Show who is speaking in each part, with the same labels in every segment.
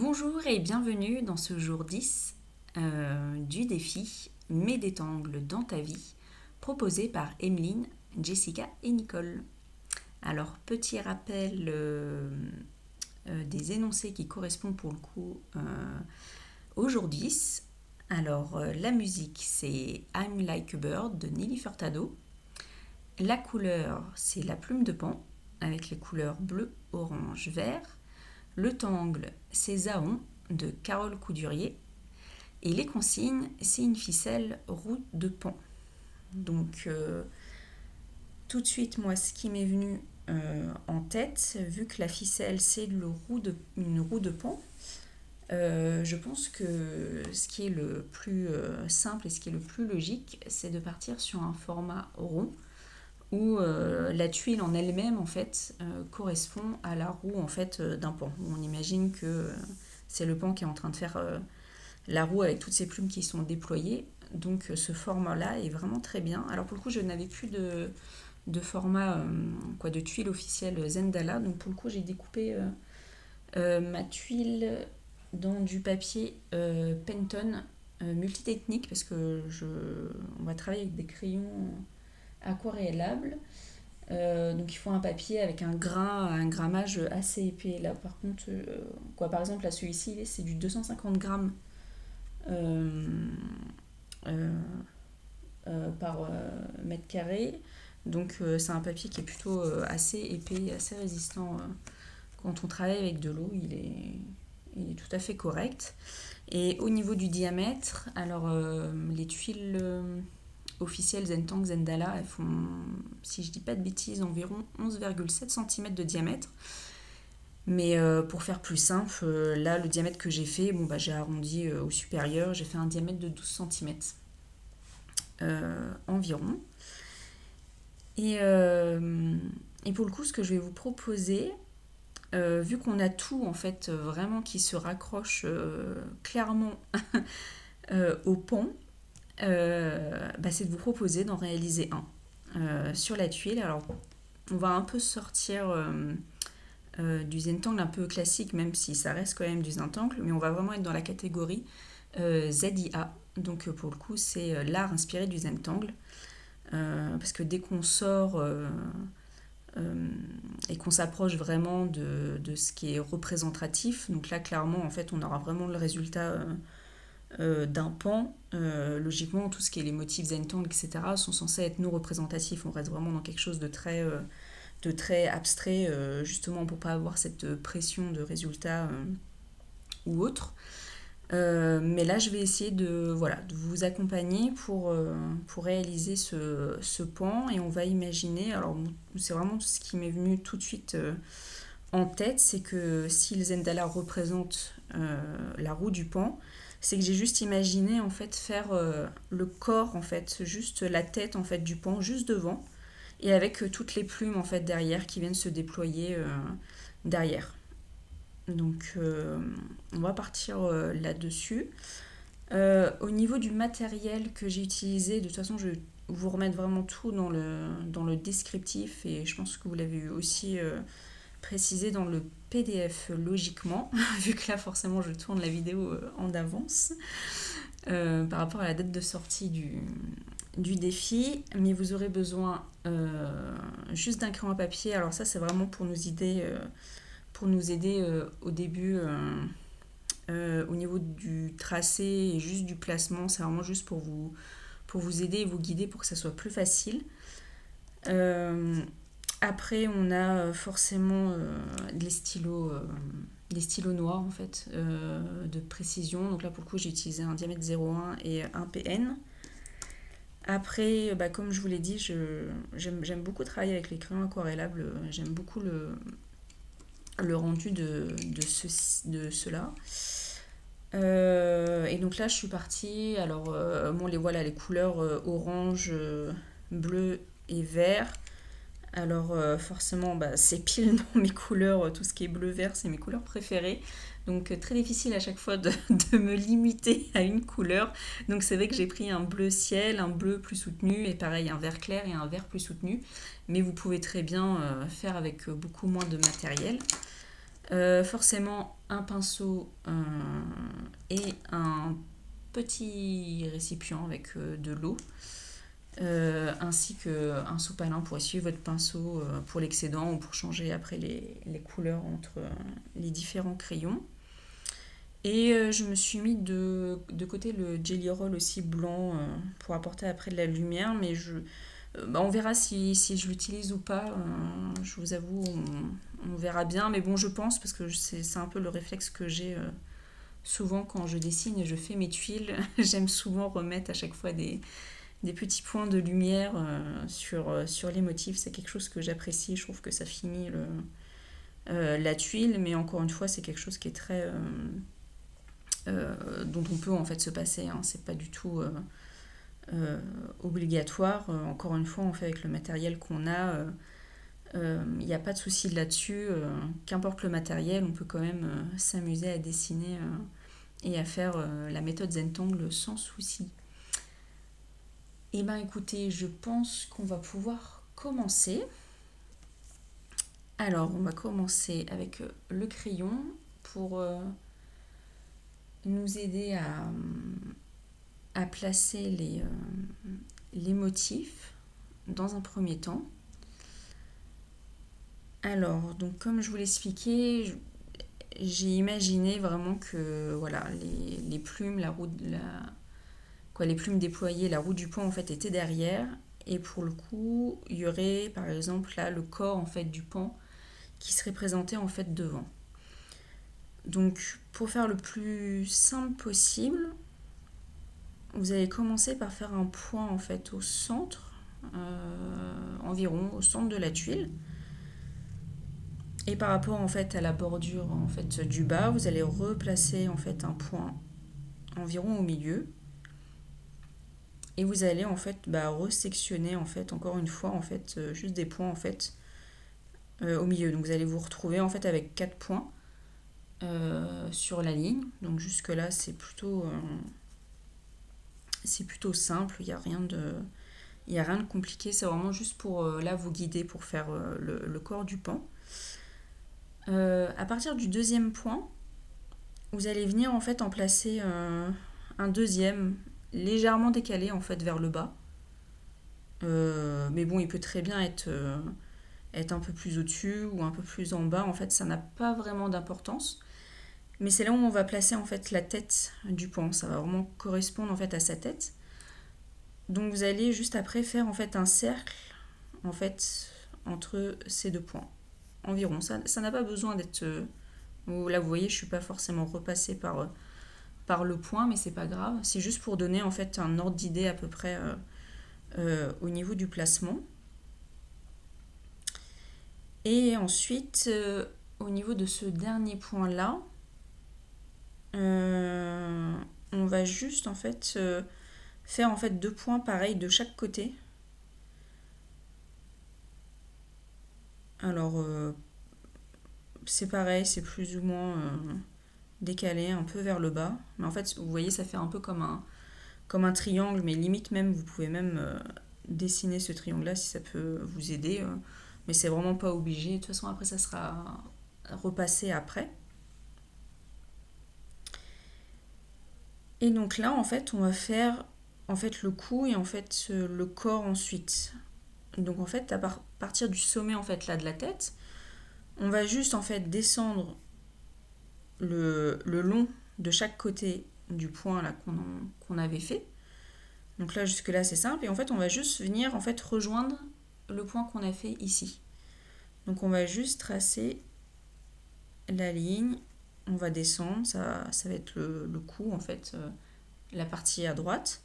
Speaker 1: Bonjour et bienvenue dans ce jour 10 du défi Mets des tangles dans ta vie, proposé par Emeline, Jessica et Nicole. Alors, petit rappel des énoncés qui correspondent pour le coup au jour 10. Alors, la musique, c'est I'm Like a Bird de Nelly Furtado. La couleur, c'est la plume de pan, avec les couleurs bleu, orange, vert. Le tangle, c'est Zaon de Carole Coudurier. Et les consignes, c'est une ficelle roue de pan. Donc, tout de suite, moi, ce qui m'est venu en tête, vu que la ficelle, c'est une roue de pan, je pense que ce qui est le plus simple et ce qui est le plus logique, c'est de partir sur un format rond où la tuile en elle-même en fait correspond à la roue en fait d'un pan. On imagine que c'est le pan qui est en train de faire la roue avec toutes ses plumes qui sont déployées. Donc ce format-là est vraiment très bien. Alors pour le coup, je n'avais plus de format de tuile officielle Zendala. Donc pour le coup, j'ai découpé ma tuile dans du papier Penton multitechnique parce que on va travailler avec des crayons aquarellables. Donc il faut un papier avec un grammage assez épais. Là par contre, par exemple là celui-ci c'est du 250 grammes euh, euh, par mètre carré. Donc c'est un papier qui est plutôt assez épais, assez résistant. Quand on travaille avec de l'eau, il est tout à fait correct. Et au niveau du diamètre, alors les tuiles officielles Zentang Zendala, elles font, si je dis pas de bêtises, environ 11,7 cm de diamètre. Mais pour faire plus simple, là, le diamètre que j'ai fait, j'ai arrondi au supérieur, j'ai fait un diamètre de 12 cm environ. Et, euh, et pour le coup, ce que je vais vous proposer, vu qu'on a tout en fait vraiment qui se raccroche clairement au pont, c'est de vous proposer d'en réaliser un sur la tuile. Alors, on va un peu sortir du Zentangle un peu classique, même si ça reste quand même du Zentangle, mais on va vraiment être dans la catégorie ZIA. Donc pour le coup, c'est l'art inspiré du Zentangle. Parce que dès qu'on sort et qu'on s'approche vraiment de ce qui est représentatif, donc là clairement en fait on aura vraiment le résultat d'un pan. Logiquement, tout ce qui est les motifs Zentangle, etc., sont censés être non représentatifs. On reste vraiment dans quelque chose de très abstrait, justement pour pas avoir cette pression de résultat ou autre. Mais là, je vais essayer de vous accompagner pour réaliser ce pan et on va imaginer, alors c'est vraiment ce qui m'est venu tout de suite en tête, c'est que si le Zendala représente la roue du pan, c'est que j'ai juste imaginé en fait faire le corps en fait, juste la tête en fait du pan juste devant et avec toutes les plumes en fait derrière qui viennent se déployer derrière. Donc on va partir là-dessus. Au niveau du matériel que j'ai utilisé, de toute façon je vais vous remettre vraiment tout dans le descriptif et je pense que vous l'avez aussi précisé dans le PDF logiquement, vu que là forcément je tourne la vidéo en avance par rapport à la date de sortie du défi. Mais vous aurez besoin juste d'un crayon à papier. Alors ça c'est vraiment pour nous aider au début au niveau du tracé et juste du placement. C'est vraiment juste pour vous aider et vous guider pour que ça soit plus facile. Euh, Après, on a forcément les stylos noirs en fait, de précision. Donc là, pour le coup, j'ai utilisé un diamètre 0,1 et un PN. Après, comme je vous l'ai dit, j'aime beaucoup travailler avec les crayons aquarellables. J'aime beaucoup le rendu de cela. Et donc là, je suis partie. Alors, voilà, les couleurs orange, bleu et vert. Alors forcément, c'est pile dans mes couleurs, tout ce qui est bleu-vert, c'est mes couleurs préférées. Donc très difficile à chaque fois de me limiter à une couleur. Donc c'est vrai que j'ai pris un bleu ciel, un bleu plus soutenu, et pareil un vert clair et un vert plus soutenu. Mais vous pouvez très bien faire avec beaucoup moins de matériel. Forcément un pinceau et un petit récipient avec de l'eau, ainsi qu'un sopalin pour essuyer votre pinceau pour l'excédent ou pour changer après les couleurs entre les différents crayons. Et je me suis mis de côté le Jelly Roll aussi blanc pour apporter après de la lumière, mais bah, on verra si je l'utilise ou pas. Je vous avoue, on verra bien. Mais bon, je pense, parce que c'est un peu le réflexe que j'ai souvent quand je dessine et je fais mes tuiles. J'aime souvent remettre à chaque fois des petits points de lumière sur les motifs. C'est quelque chose que j'apprécie. Je trouve que ça finit la tuile, mais encore une fois, c'est quelque chose qui est très... dont on peut en fait se passer. Hein. C'est pas du tout obligatoire. Encore une fois, on fait avec le matériel qu'on a. Il n'y a pas de souci là-dessus. Qu'importe le matériel, on peut quand même s'amuser à dessiner et à faire la méthode Zentangle sans souci. Et ben écoutez, je pense qu'on va pouvoir commencer. Alors, on va commencer avec le crayon pour nous aider à placer les motifs dans un premier temps. Alors, donc comme je vous l'expliquais, j'ai imaginé vraiment que voilà, les plumes, les plumes déployées, la roue du pont en fait était derrière. Et pour le coup, il y aurait par exemple là le corps en fait du pan qui serait présenté en fait devant. Donc pour faire le plus simple possible, vous allez commencer par faire un point en fait au centre, environ au centre de la tuile. Et par rapport en fait à la bordure en fait du bas, vous allez replacer en fait un point environ au milieu. Et vous allez en fait resectionner en fait encore une fois en fait juste des points en fait au milieu. Donc vous allez vous retrouver en fait avec 4 points sur la ligne. Donc jusque là c'est plutôt simple. Il y a rien de compliqué. C'est vraiment juste pour là vous guider pour faire le corps du pan. À partir du deuxième point, vous allez venir en fait en placer un deuxième légèrement décalé en fait vers le bas. Mais bon, il peut très bien être un peu plus au-dessus ou un peu plus en bas. En fait, ça n'a pas vraiment d'importance. Mais c'est là où on va placer en fait la tête du pan. Ça va vraiment correspondre en fait à sa tête. Donc vous allez juste après faire en fait un cercle en fait entre ces deux points environ. Ça n'a pas besoin d'être là vous voyez, je suis pas forcément repassée par le point, mais c'est pas grave. C'est juste pour donner en fait un ordre d'idée à peu près au niveau du placement. Et ensuite, au niveau de ce dernier point-là, on va juste en fait faire en fait 2 points pareils de chaque côté. Alors c'est pareil, c'est plus ou moins décalé un peu vers le bas. Mais en fait, vous voyez, ça fait un peu comme un triangle, mais limite même, vous pouvez même dessiner ce triangle-là si ça peut vous aider. Mais c'est vraiment pas obligé. De toute façon, après, ça sera repassé après. Et donc là, en fait, on va faire en fait le cou et en fait le corps ensuite. Donc en fait, à partir du sommet en fait là de la tête, on va juste en fait descendre le long de chaque côté du point là qu'on avait fait. Donc là jusque là c'est simple et en fait on va juste venir en fait rejoindre le point qu'on a fait ici. Donc on va juste tracer la ligne, on va descendre, ça va être le cou en fait, la partie à droite.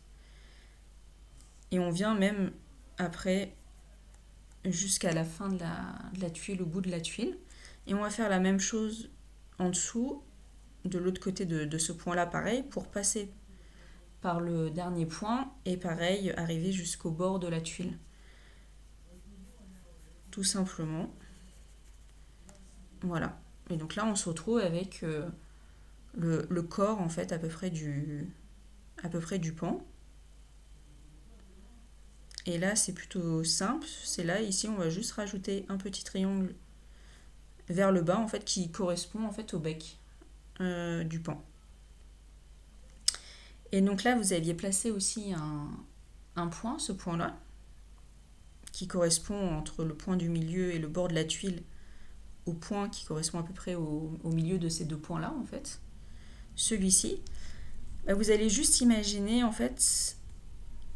Speaker 1: Et on vient même après jusqu'à la fin de la tuile, au bout de la tuile. Et on va faire la même chose en dessous, de l'autre côté de ce point-là, pareil, pour passer par le dernier point et pareil, arriver jusqu'au bord de la tuile. Tout simplement. Voilà. Et donc là, on se retrouve avec le corps, en fait, à peu près du pan. Et là, c'est plutôt simple. C'est là, ici, on va juste rajouter un petit triangle vers le bas en fait qui correspond en fait au bec du pan. Et donc là vous aviez placé aussi un point, ce point-là, qui correspond entre le point du milieu et le bord de la tuile au point qui correspond à peu près au milieu de ces deux points-là en fait. Celui-ci, bah, vous allez juste imaginer en fait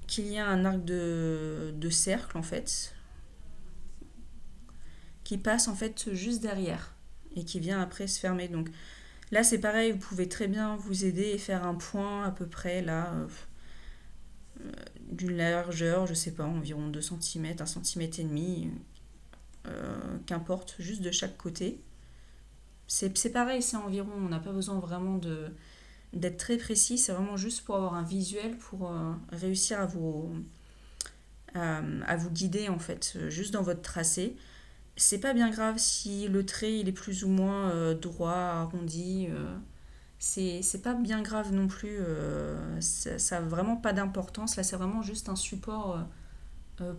Speaker 1: qu'il y a un arc de cercle en fait qui passe en fait juste derrière et qui vient après se fermer. Donc là c'est pareil, vous pouvez très bien vous aider et faire un point à peu près là d'une largeur, je sais pas, environ 2 cm, 1 cm et demi, qu'importe, juste de chaque côté. C'est pareil, c'est environ, on n'a pas besoin vraiment d'être très précis, c'est vraiment juste pour avoir un visuel, pour réussir à vous guider en fait, juste dans votre tracé. C'est pas bien grave si le trait il est plus ou moins droit, arrondi. C'est pas bien grave non plus. Ça a vraiment pas d'importance. Là, c'est vraiment juste un support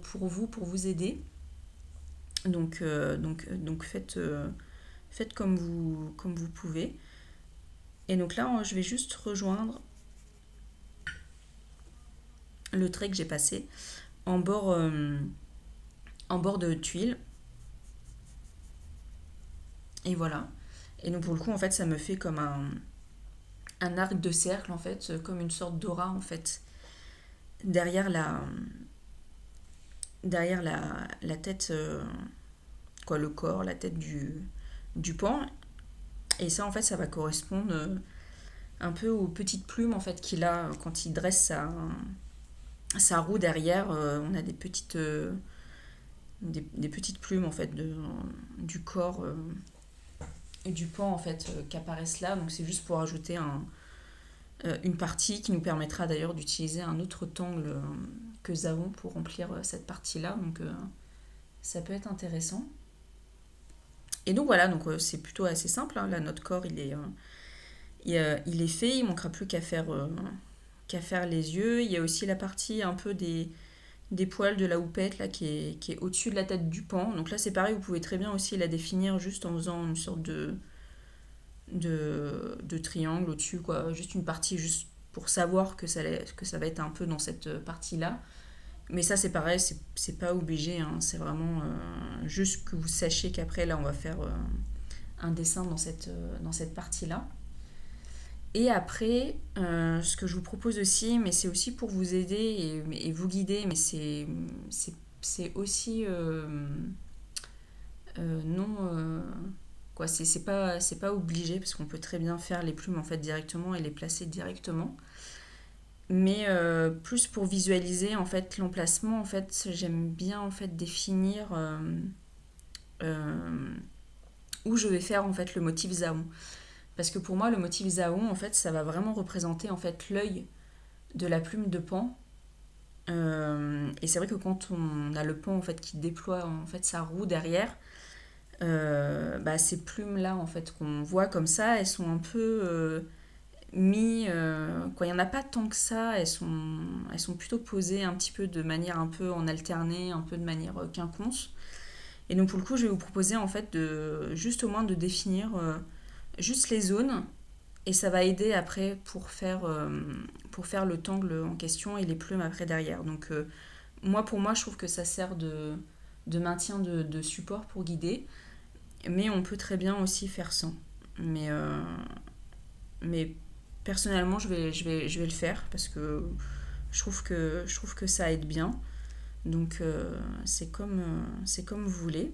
Speaker 1: pour vous, pour vous aider. Donc faites comme vous pouvez. Et donc là, je vais juste rejoindre le trait que j'ai passé en bord, en bord de tuile. Et voilà. Et donc pour le coup, en fait, ça me fait comme un arc de cercle, en fait, comme une sorte d'aura, en fait, derrière la tête, quoi, le corps, la tête du pan. Et ça, en fait, ça va correspondre un peu aux petites plumes, en fait, qu'il a quand il dresse sa roue derrière. On a des petites plumes, en fait, du corps et du pan, en fait, qui apparaissent là. Donc c'est juste pour ajouter une partie qui nous permettra d'ailleurs d'utiliser un autre tangle que nous avons pour remplir cette partie-là. Donc ça peut être intéressant. Et donc voilà, donc c'est plutôt assez simple. Hein. Là, notre corps, il est fait. Il manquera plus qu'à faire les yeux. Il y a aussi la partie un peu des poils de la houppette là, qui est au-dessus de la tête du pan. Donc là, c'est pareil, vous pouvez très bien aussi la définir juste en faisant une sorte de triangle au-dessus, quoi. Juste une partie, juste pour savoir que ça va être un peu dans cette partie-là. Mais ça, c'est pareil, c'est pas obligé, hein. C'est vraiment juste que vous sachiez qu'après, là, on va faire un dessin dans cette partie-là. Et après, ce que je vous propose aussi, mais c'est aussi pour vous aider et vous guider, mais c'est aussi non quoi, c'est pas obligé parce qu'on peut très bien faire les plumes en fait directement et les placer directement. Mais plus pour visualiser en fait l'emplacement, en fait, j'aime bien en fait définir euh, où je vais faire en fait le motif Zaon. Parce que pour moi, le motif Zaon, en fait, ça va vraiment représenter en fait l'œil de la plume de pan. Et c'est vrai que quand on a le pan en fait qui déploie en fait sa roue derrière, bah, ces plumes là en fait qu'on voit comme ça, elles sont un peu quoi, il y en a pas tant que ça. Elles sont plutôt posées un petit peu de manière un peu en alterné, un peu de manière quinconce. Et donc pour le coup, je vais vous proposer en fait de juste au moins de définir juste les zones et ça va aider après pour faire le tangle en question et les plumes après derrière. Donc moi pour moi je trouve que ça sert de maintien de support pour guider, mais on peut très bien aussi faire sans. Mais, mais personnellement je vais le faire parce que je trouve que ça aide bien. Donc c'est comme vous voulez.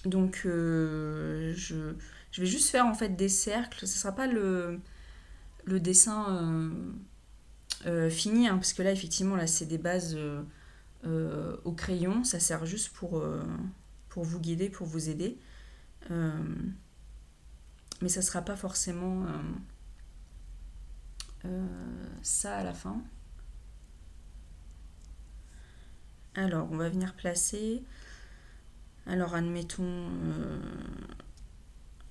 Speaker 1: Donc je vais juste faire en fait des cercles. Ce ne sera pas le dessin fini, hein, parce que là effectivement là c'est des bases au crayon, ça sert juste pour vous guider, pour vous aider. Euh, mais ça sera pas forcément ça à la fin. Alors on va venir placer. Alors admettons,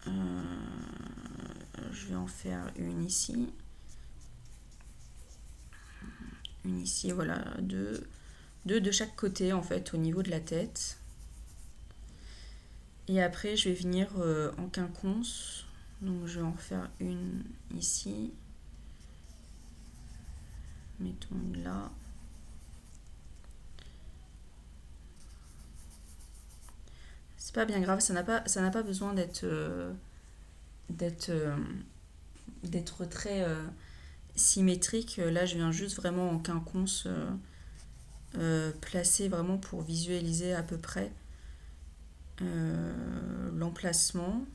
Speaker 1: euh, je vais en faire une ici, voilà, deux de chaque côté en fait au niveau de la tête. Et après, je vais venir en quinconce. Donc, je vais en refaire une ici. Mettons une là. C'est pas bien grave, ça n'a pas besoin d'être, d'être très symétrique. Là, je viens juste vraiment en quinconce placer vraiment pour visualiser à peu près l'emplacement.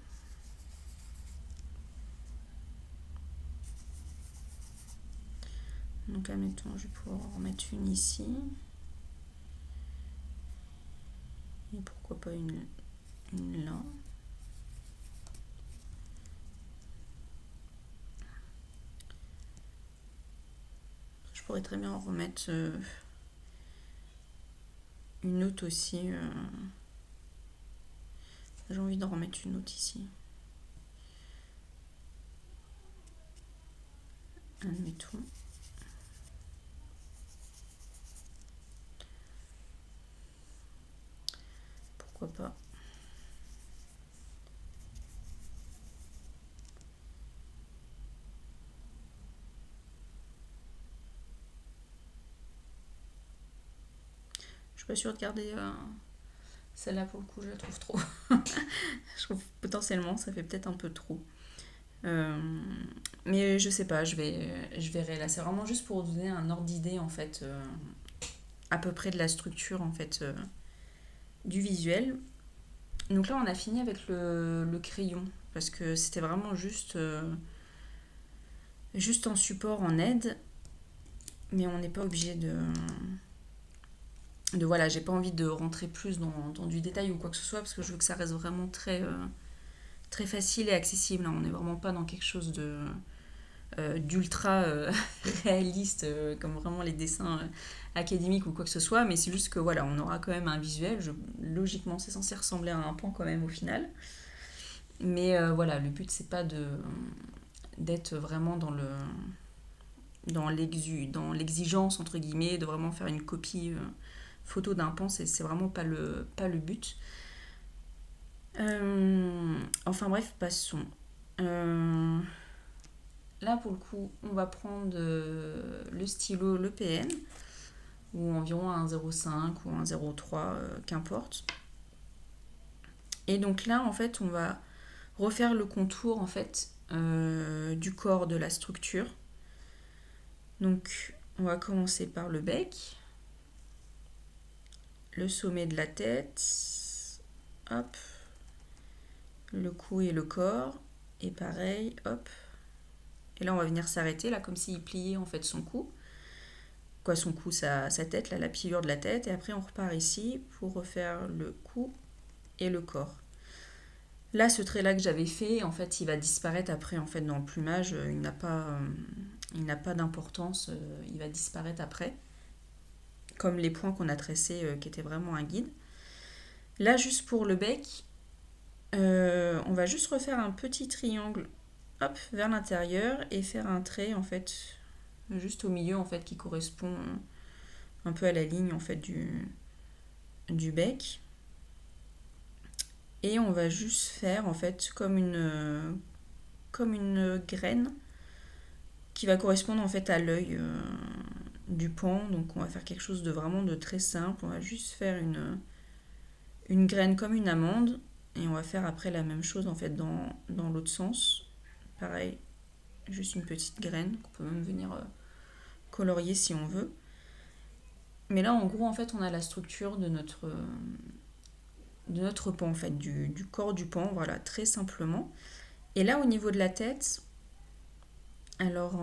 Speaker 1: Donc, admettons, je vais pouvoir en remettre une ici. Et pourquoi pas une là. Je pourrais très bien en remettre une autre aussi. J'ai envie d'en remettre une autre ici. Admettons. Pourquoi pas. Je suis pas sûre de garder celle-là pour le coup, je la trouve trop. Je trouve potentiellement ça fait peut-être un peu trop. Euh, mais je sais pas, je verrai. Là, c'est vraiment juste pour vous donner un ordre d'idée en fait, à peu près de la structure en fait du visuel. Donc là, on a fini avec le crayon parce que c'était vraiment juste en support, en aide, mais on n'est pas obligé de voilà, j'ai pas envie de rentrer plus dans du détail ou quoi que ce soit parce que je veux que ça reste vraiment très facile et accessible, hein. On n'est vraiment pas dans quelque chose d'ultra réaliste comme vraiment les dessins académiques ou quoi que ce soit, mais c'est juste que voilà, on aura quand même un visuel. Logiquement, c'est censé ressembler à un pan quand même au final. Mais voilà, le but c'est pas d'être vraiment dans l'exigence entre guillemets de vraiment faire une copie photo d'un pan, c'est vraiment pas le but. Enfin bref, passons. Là pour le coup, on va prendre le stylo, le PN, ou environ un 0,5 ou un 0,3, qu'importe. Et donc là, en fait, on va refaire le contour en fait du corps de la structure. Donc, on va commencer par le bec, le sommet de la tête, hop, le cou et le corps, et pareil, hop. Et là, on va venir s'arrêter, là, comme s'il pliait en fait son cou. Quoi, son cou, sa tête, là, la pliure de la tête. Et après, on repart ici pour refaire le cou et le corps. Là, ce trait-là que j'avais fait, en fait, il va disparaître après, en fait, dans le plumage. Il n'a pas d'importance, il va disparaître après. Comme les points qu'on a tracés, qui étaient vraiment un guide. Là, juste pour le bec, on va juste refaire un petit triangle, hop, vers l'intérieur et faire un trait, en fait, juste au milieu, en fait, qui correspond un peu à la ligne, en fait, du bec. Et on va juste faire, en fait, comme une graine qui va correspondre, en fait, à l'œil du pan. Donc, on va faire quelque chose de vraiment de très simple. On va juste faire une graine comme une amande. Et on va faire après la même chose, en fait, dans l'autre sens. Pareil, juste une petite graine qu'on peut même venir colorier si on veut. Mais là, en gros, en fait, on a la structure de notre pan, en fait, du corps du pan, voilà, très simplement. Et là, au niveau de la tête, alors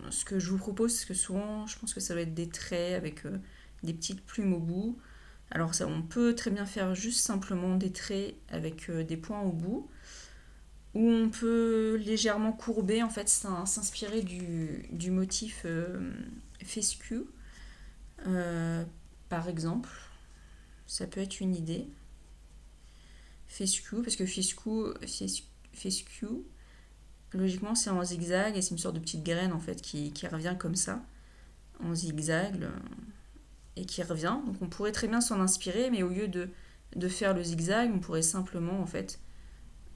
Speaker 1: ce que je vous propose, c'est que souvent, je pense que ça va être des traits avec des petites plumes au bout. Alors ça, on peut très bien faire juste simplement des traits avec des points au bout, ou on peut légèrement courber, en fait, s'inspirer du motif fescue, euh, par exemple. Ça peut être une idée. Fescue, parce que fescue, logiquement c'est en zigzag et c'est une sorte de petite graine en fait qui revient comme ça, en zigzag et qui revient. Donc on pourrait très bien s'en inspirer, mais au lieu de de faire le zigzag, on pourrait simplement en fait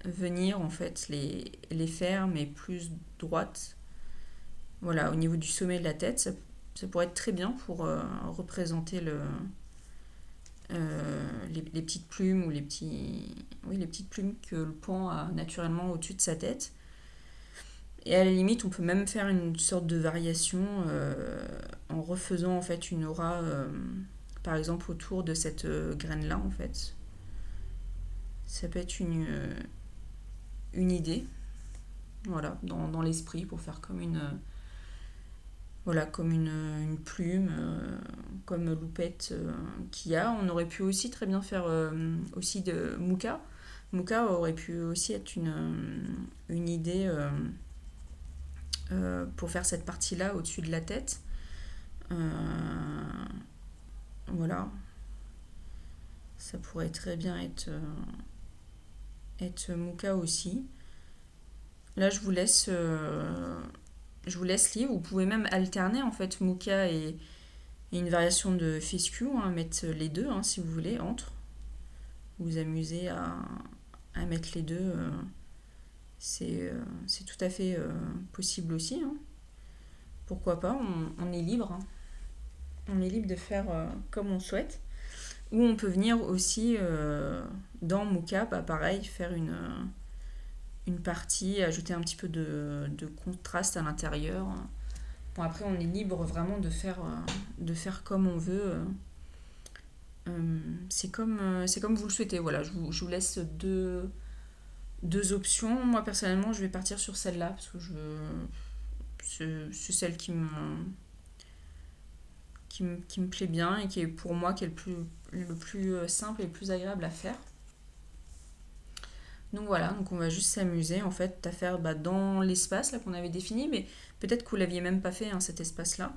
Speaker 1: venir en fait les faire mais plus droites. Voilà, au niveau du sommet de la tête, ça pourrait être très bien pour représenter les petites plumes ou les petites plumes que le pan a naturellement au-dessus de sa tête. Et à la limite, on peut même faire une sorte de variation en refaisant en fait une aura, par exemple autour de cette graine-là en fait. Ça peut être une idée, voilà, dans l'esprit pour faire comme voilà, comme une plume, comme Loupette qu'il y a. On aurait pu aussi très bien faire aussi de Mouka. Mouka aurait pu aussi être une idée pour faire cette partie-là au-dessus de la tête. Voilà. Ça pourrait très bien être Mouka aussi. Là, je vous laisse libre. Vous pouvez même alterner en fait Mouka et une variation de Fescue, hein, mettre les deux hein, si vous voulez entre. Vous amusez à mettre les deux. C'est tout à fait possible aussi. Hein. Pourquoi pas, on est libre. Hein. On est libre de faire comme on souhaite. Ou on peut venir aussi dans Mouka, bah, pareil, faire une partie, ajouter un petit peu de contraste à l'intérieur. Bon, après, on est libre vraiment de faire comme on veut. C'est comme vous le souhaitez. Voilà, je vous laisse deux options. Moi, personnellement, je vais partir sur celle-là parce que c'est celle qui me plaît bien et qui est pour moi qui est le plus simple et le plus agréable à faire. Donc voilà, donc on va juste s'amuser en fait à faire bah, dans l'espace là qu'on avait défini, mais peut-être que vous l'aviez même pas fait hein, cet espace-là.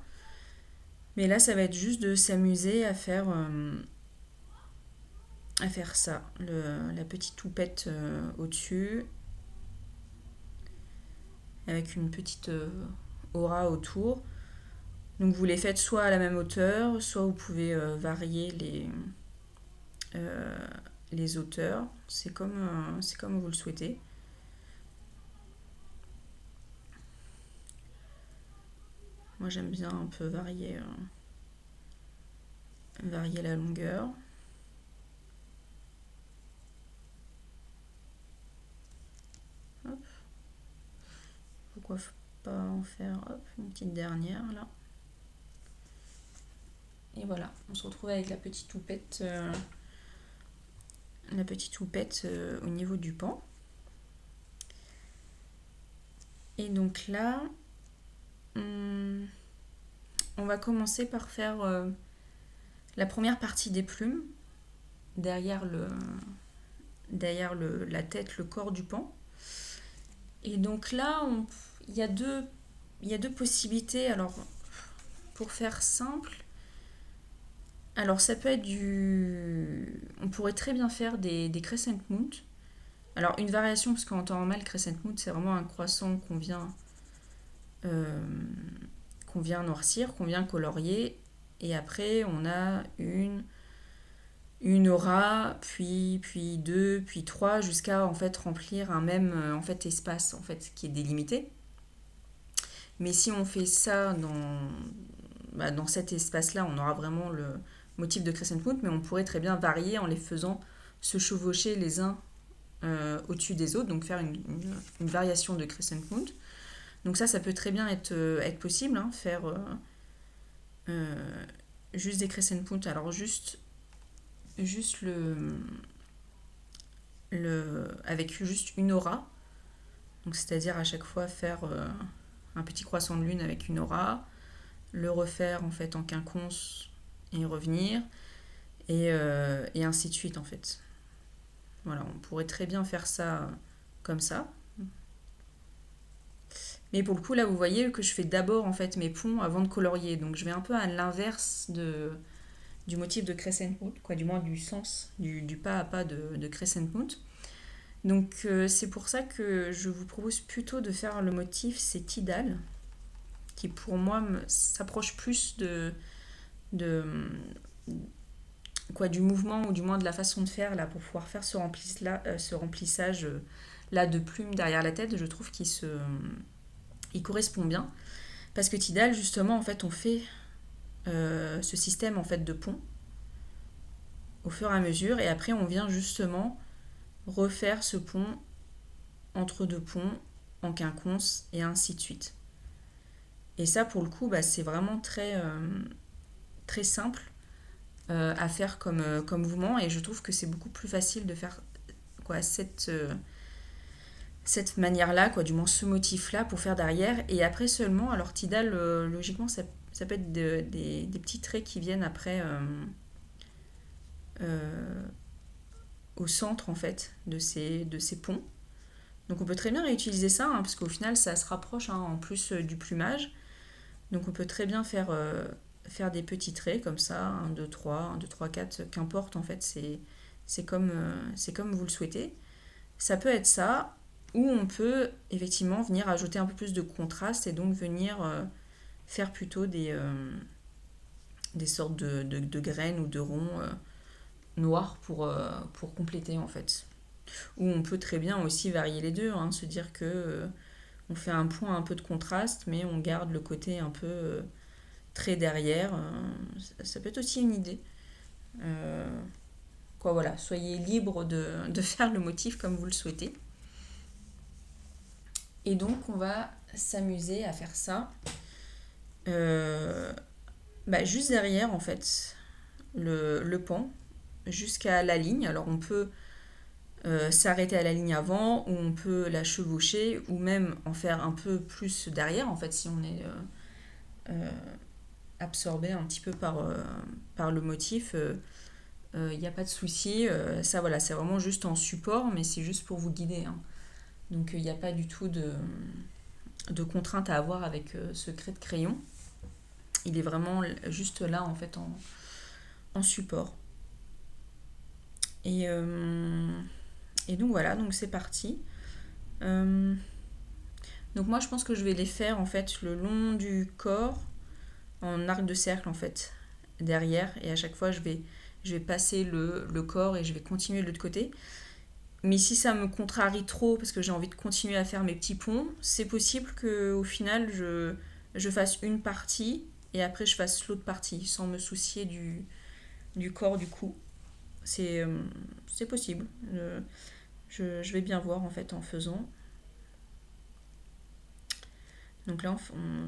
Speaker 1: Mais là, ça va être juste de s'amuser à faire ça, la petite toupette au-dessus, avec une petite aura autour. Donc vous les faites soit à la même hauteur, soit vous pouvez varier les hauteurs. C'est comme vous le souhaitez. Moi j'aime bien un peu varier la longueur. Hop. Pourquoi pas en faire une petite dernière là. Et voilà, on se retrouve avec la petite toupette au niveau du pan. Et donc là, on va commencer par faire la première partie des plumes, derrière la tête, le corps du pan. Et donc là, il y a deux possibilités. Alors, pour faire simple, alors ça peut être on pourrait très bien faire des crescent moon. Alors une variation, parce qu'en temps normal, crescent moon, c'est vraiment un croissant qu'on vient noircir, qu'on vient colorier. Et après, on a une aura, puis deux, puis trois, jusqu'à en fait remplir un même en fait, espace en fait, qui est délimité. Mais si on fait ça dans cet espace-là, on aura vraiment le motif de crescent moon, mais on pourrait très bien varier en les faisant se chevaucher les uns au-dessus des autres, donc faire une variation de crescent moon. Donc ça peut très bien être possible, hein, faire juste des crescent moon. Alors juste avec juste une aura, donc c'est-à-dire à chaque fois faire un petit croissant de lune avec une aura, le refaire en fait en quinconce et revenir, et ainsi de suite en fait. Voilà, on pourrait très bien faire ça comme ça. Mais pour le coup, là, vous voyez que je fais d'abord en fait mes ponts avant de colorier. Donc je vais un peu à l'inverse du motif de crescent moon, quoi, du moins du sens du pas à pas de crescent moon. Donc c'est pour ça que je vous propose plutôt de faire le motif c'est Tidal, qui pour moi s'approche plus de quoi, du mouvement ou du moins de la façon de faire là pour pouvoir faire ce remplissage là de plumes derrière la tête. Je trouve il correspond bien parce que Tidal justement en fait on fait ce système en fait de pont au fur et à mesure et après on vient justement refaire ce pont entre deux ponts en quinconce et ainsi de suite. Et ça pour le coup bah, c'est vraiment très simple à faire comme mouvement et je trouve que c'est beaucoup plus facile de faire quoi, cette manière-là, quoi, du moins ce motif-là pour faire derrière. Et après seulement, alors Tidal, logiquement, ça peut être des petits traits qui viennent après euh, au centre en fait de ces ponts. Donc on peut très bien réutiliser ça, hein, parce qu'au final ça se rapproche hein, en plus du plumage. Donc on peut très bien faire des petits traits comme ça, 1, 2, 3, 1, 2, 3, 4, qu'importe en fait, c'est comme vous le souhaitez. Ça peut être ça, ou on peut effectivement venir ajouter un peu plus de contraste et donc venir faire plutôt des sortes de graines ou de ronds noirs pour compléter en fait. Ou on peut très bien aussi varier les deux, hein, se dire que on fait un point un peu de contraste, mais on garde le côté un peu trait derrière. Ça peut être aussi une idée. Euh, Quoi, voilà, soyez libre de faire le motif comme vous le souhaitez. Et donc, on va s'amuser à faire ça. Euh, Juste derrière, en fait, le pan, jusqu'à la ligne. Alors, on peut s'arrêter à la ligne avant, ou on peut la chevaucher, ou même en faire un peu plus derrière, en fait, si on est euh, absorbé un petit peu par le motif. Il n'y a pas de souci. Ça, voilà, c'est vraiment juste en support, mais c'est juste pour vous guider, hein. Donc, il n'y a pas du tout de contrainte à avoir avec ce craie de crayon. Il est vraiment juste là, en fait, en support. Et, euh, et donc, voilà, donc c'est parti. Euh, donc, moi, je pense que je vais les faire, en fait, le long du corps, en arc de cercle, en fait, derrière. Et à chaque fois, je vais passer le corps et je vais continuer de l'autre côté. Mais si ça me contrarie trop, parce que j'ai envie de continuer à faire mes petits ponts, c'est possible qu'au final, je fasse une partie et après je fasse l'autre partie, sans me soucier du corps du cou. C'est possible. Je vais bien voir en fait en faisant. Donc là,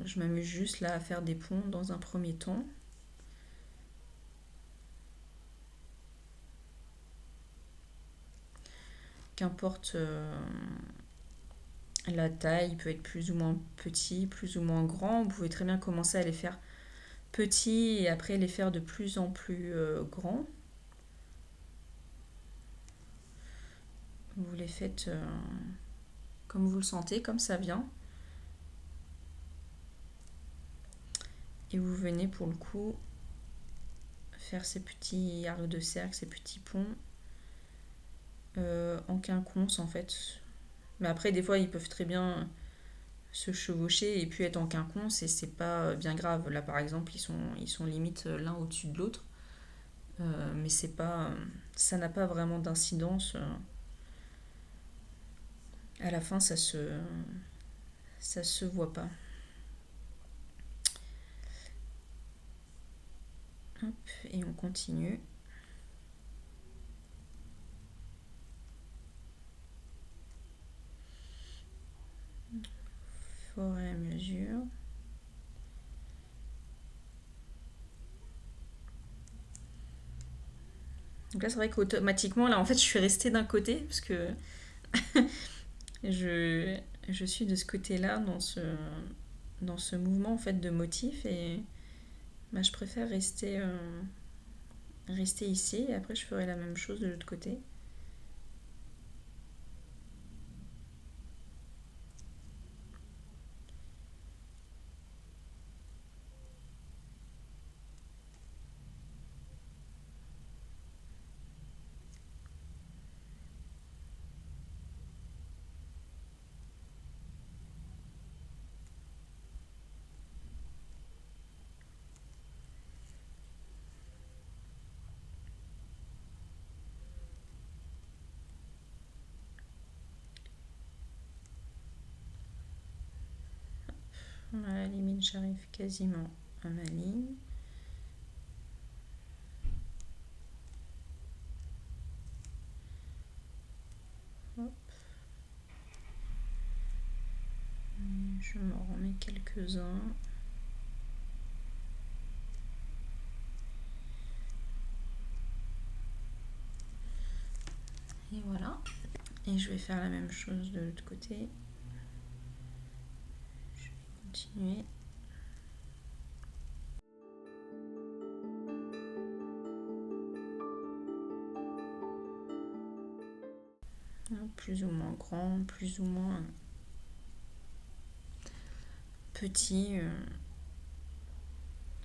Speaker 1: je m'amuse juste là à faire des ponts dans un premier temps. Qu'importe la taille, il peut être plus ou moins petit, plus ou moins grand. Vous pouvez très bien commencer à les faire petits et après les faire de plus en plus grands. Vous les faites comme vous le sentez, comme ça vient. Et vous venez pour le coup faire ces petits arcs de cercle, ces petits ponts en quinconce en fait. Mais après, des fois, ils peuvent très bien se chevaucher et puis être en quinconce et c'est pas bien grave. Là, par exemple, ils sont limite l'un au-dessus de l'autre. Mais c'est pas, ça n'a pas vraiment d'incidence. À la fin, ça se voit pas. Hop, et on continue. Au fur et à mesure. Donc là, c'est vrai qu'automatiquement, là, en fait, je suis restée d'un côté parce que je, je suis de ce côté-là dans ce mouvement en fait de motif et bah, je préfère rester ici et après je ferai la même chose de l'autre côté. À la limite, j'arrive quasiment à ma ligne. Hop. Je m'en remets quelques-uns. Et voilà. Et je vais faire la même chose de l'autre côté. Je vais continuer. Plus ou moins grand, plus ou moins petit.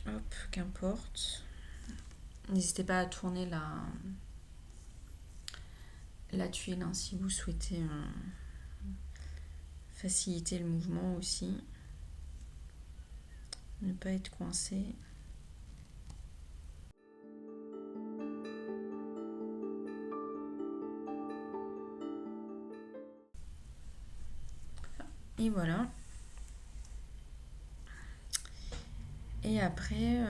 Speaker 1: Hop, qu'importe. N'hésitez pas à tourner la tuile hein, si vous souhaitez faciliter le mouvement aussi. Ne pas être coincé. Et voilà. Et après,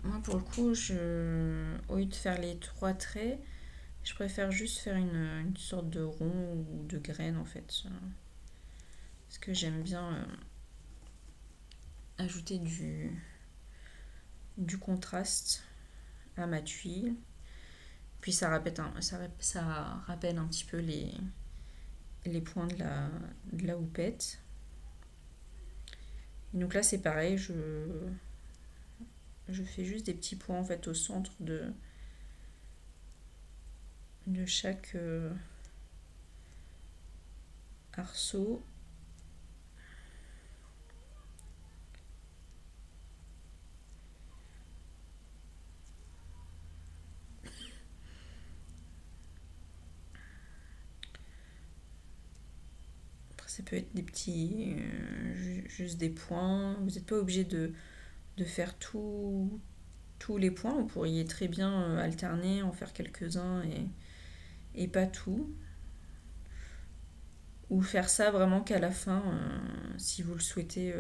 Speaker 1: moi pour le coup, au lieu de faire les 3 traits, je préfère juste faire une sorte de rond ou de graine en fait. Parce que j'aime bien ajouter du contraste à ma tuile. Puis ça rappelle un petit peu les points de la houppette. Et donc là c'est pareil, je fais juste des petits points en fait au centre de chaque arceau. Après ça peut être des petits, juste des points. Vous n'êtes pas obligé de faire tous les points. Vous pourriez très bien alterner, en faire quelques-uns et pas tout. Ou faire ça vraiment qu'à la fin, si vous le souhaitez.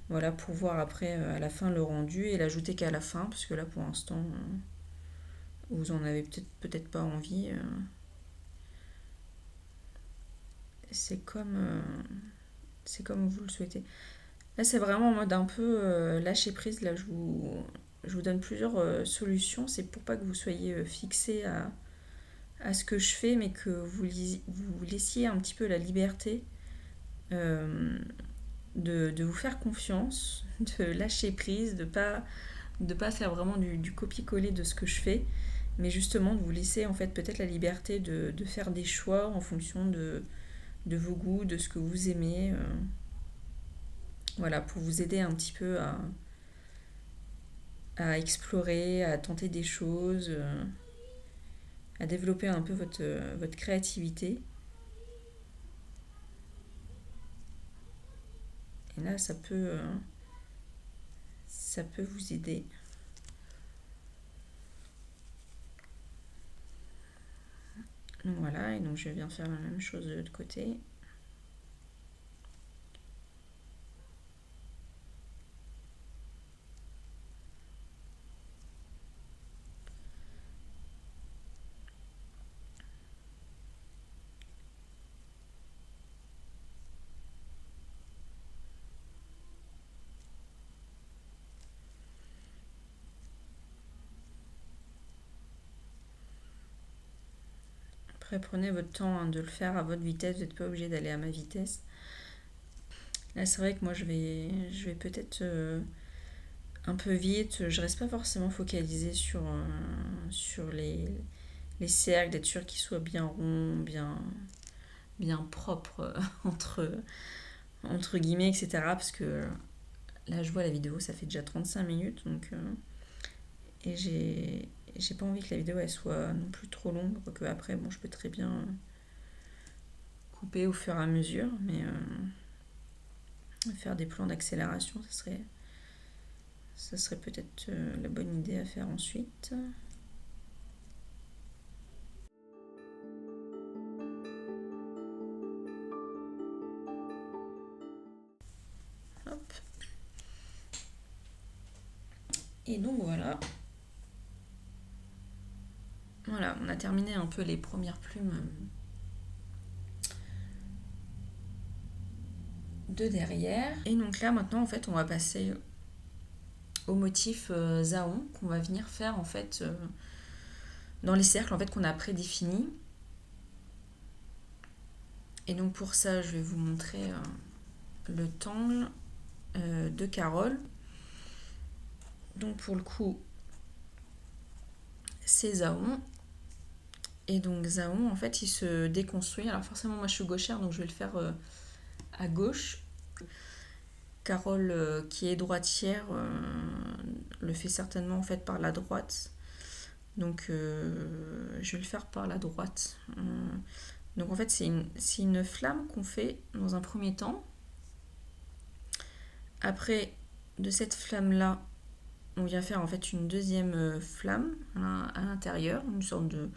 Speaker 1: Voilà, pour voir après à la fin le rendu et l'ajouter qu'à la fin, parce que là pour l'instant, vous en avez peut-être pas envie. C'est c'est comme vous le souhaitez. Là, c'est vraiment en mode un peu lâcher prise. Là, je vous donne plusieurs solutions. C'est pour pas que vous soyez fixé à ce que je fais, mais que vous laissiez un petit peu la liberté de vous faire confiance, de lâcher prise, de pas faire vraiment du copier-coller de ce que je fais, mais justement de vous laisser en fait peut-être la liberté de faire des choix en fonction de vos goûts, de ce que vous aimez. Voilà, pour vous aider un petit peu à explorer, à tenter des choses, à développer un peu votre créativité. Et là, ça peut vous aider. Donc voilà, et donc je viens faire la même chose de l'autre côté. Après, prenez votre temps hein, de le faire à votre vitesse, vous n'êtes pas obligé d'aller à ma vitesse. Là, c'est vrai que moi, je vais peut-être un peu vite. Je reste pas forcément focalisée sur les cercles, d'être sûr qu'ils soient bien ronds, bien propres entre guillemets, etc. Parce que là, je vois la vidéo, ça fait déjà 35 minutes. Donc, et j'ai pas envie que la vidéo elle soit non plus trop longue. Quoique après, bon, je peux très bien couper au fur et à mesure. Mais faire des plans d'accélération, ça serait peut-être la bonne idée à faire ensuite. Et donc voilà. Voilà, on a terminé un peu les premières plumes de derrière. Et donc là maintenant en fait on va passer au motif Zhaon qu'on va venir faire en fait dans les cercles en fait qu'on a prédéfinis. Et donc pour ça je vais vous montrer le tangle de Carole. Donc pour le coup c'est Zhaon. Et donc Zhaon en fait il se déconstruit. Alors forcément moi je suis gauchère donc je vais le faire à gauche. Carole qui est droitière le fait certainement en fait par la droite. Donc je vais le faire par la droite. Donc en fait c'est une flamme qu'on fait dans un premier temps. Après de cette flamme là on vient faire en fait une deuxième flamme à l'intérieur, une sorte de...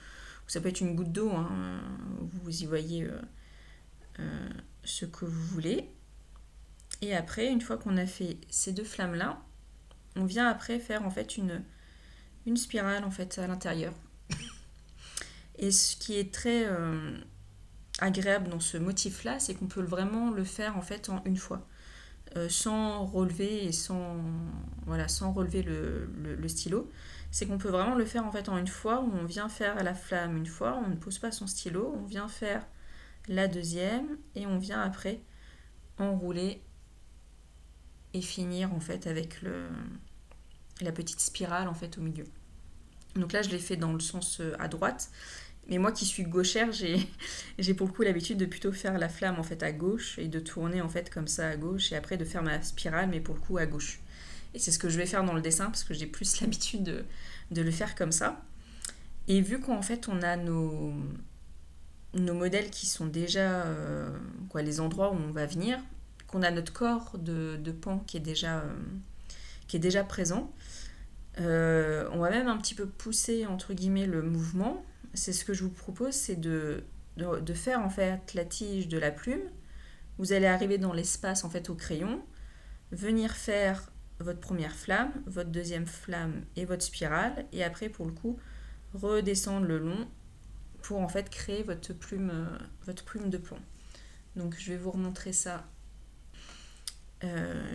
Speaker 1: Ça peut être une goutte d'eau, hein, vous y voyez ce que vous voulez. Et après, une fois qu'on a fait ces deux flammes là, on vient après faire en fait une spirale en fait à l'intérieur. Et ce qui est très agréable dans ce motif là, c'est qu'on peut vraiment le faire en fait en une fois. Sans relever et sans relever le stylo, c'est qu'on peut vraiment le faire en fait en une fois où on vient faire la flamme une fois, on ne pose pas son stylo, on vient faire la deuxième et on vient après enrouler et finir en fait avec la petite spirale en fait au milieu. Donc là je l'ai fait dans le sens à droite. Mais moi qui suis gauchère, j'ai pour le coup l'habitude de plutôt faire la flamme en fait à gauche et de tourner en fait comme ça à gauche et après de faire ma spirale mais pour le coup à gauche. Et c'est ce que je vais faire dans le dessin parce que j'ai plus l'habitude de le faire comme ça. Et vu qu'en fait on a nos modèles qui sont déjà les endroits où on va venir, qu'on a notre corps de pan qui est déjà présent, on va même un petit peu pousser entre guillemets le mouvement. C'est ce que je vous propose, c'est de faire en fait la tige de la plume. Vous allez arriver dans l'espace en fait au crayon, venir faire votre première flamme, votre deuxième flamme et votre spirale, et après pour le coup redescendre le long pour en fait créer votre plume de plomb. Donc je vais vous remontrer ça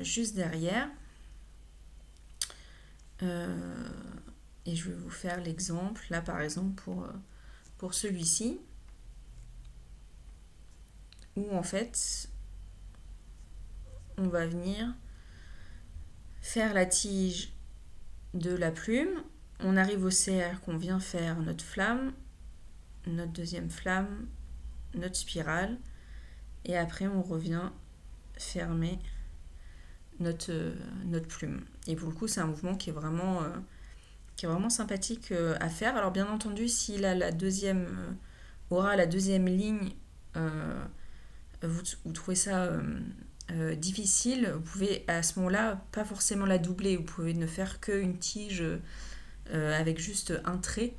Speaker 1: juste derrière. Et je vais vous faire l'exemple là par exemple pour celui-ci où en fait on va venir faire la tige de la plume, on arrive au cercle, on vient faire notre flamme, notre deuxième flamme, notre spirale et après on revient fermer notre plume. Et pour le coup c'est un mouvement qui est vraiment sympathique à faire. Alors bien entendu s'il a aura la deuxième ligne, vous trouvez ça difficile, vous pouvez à ce moment-là pas forcément la doubler, vous pouvez ne faire qu'une tige avec juste un trait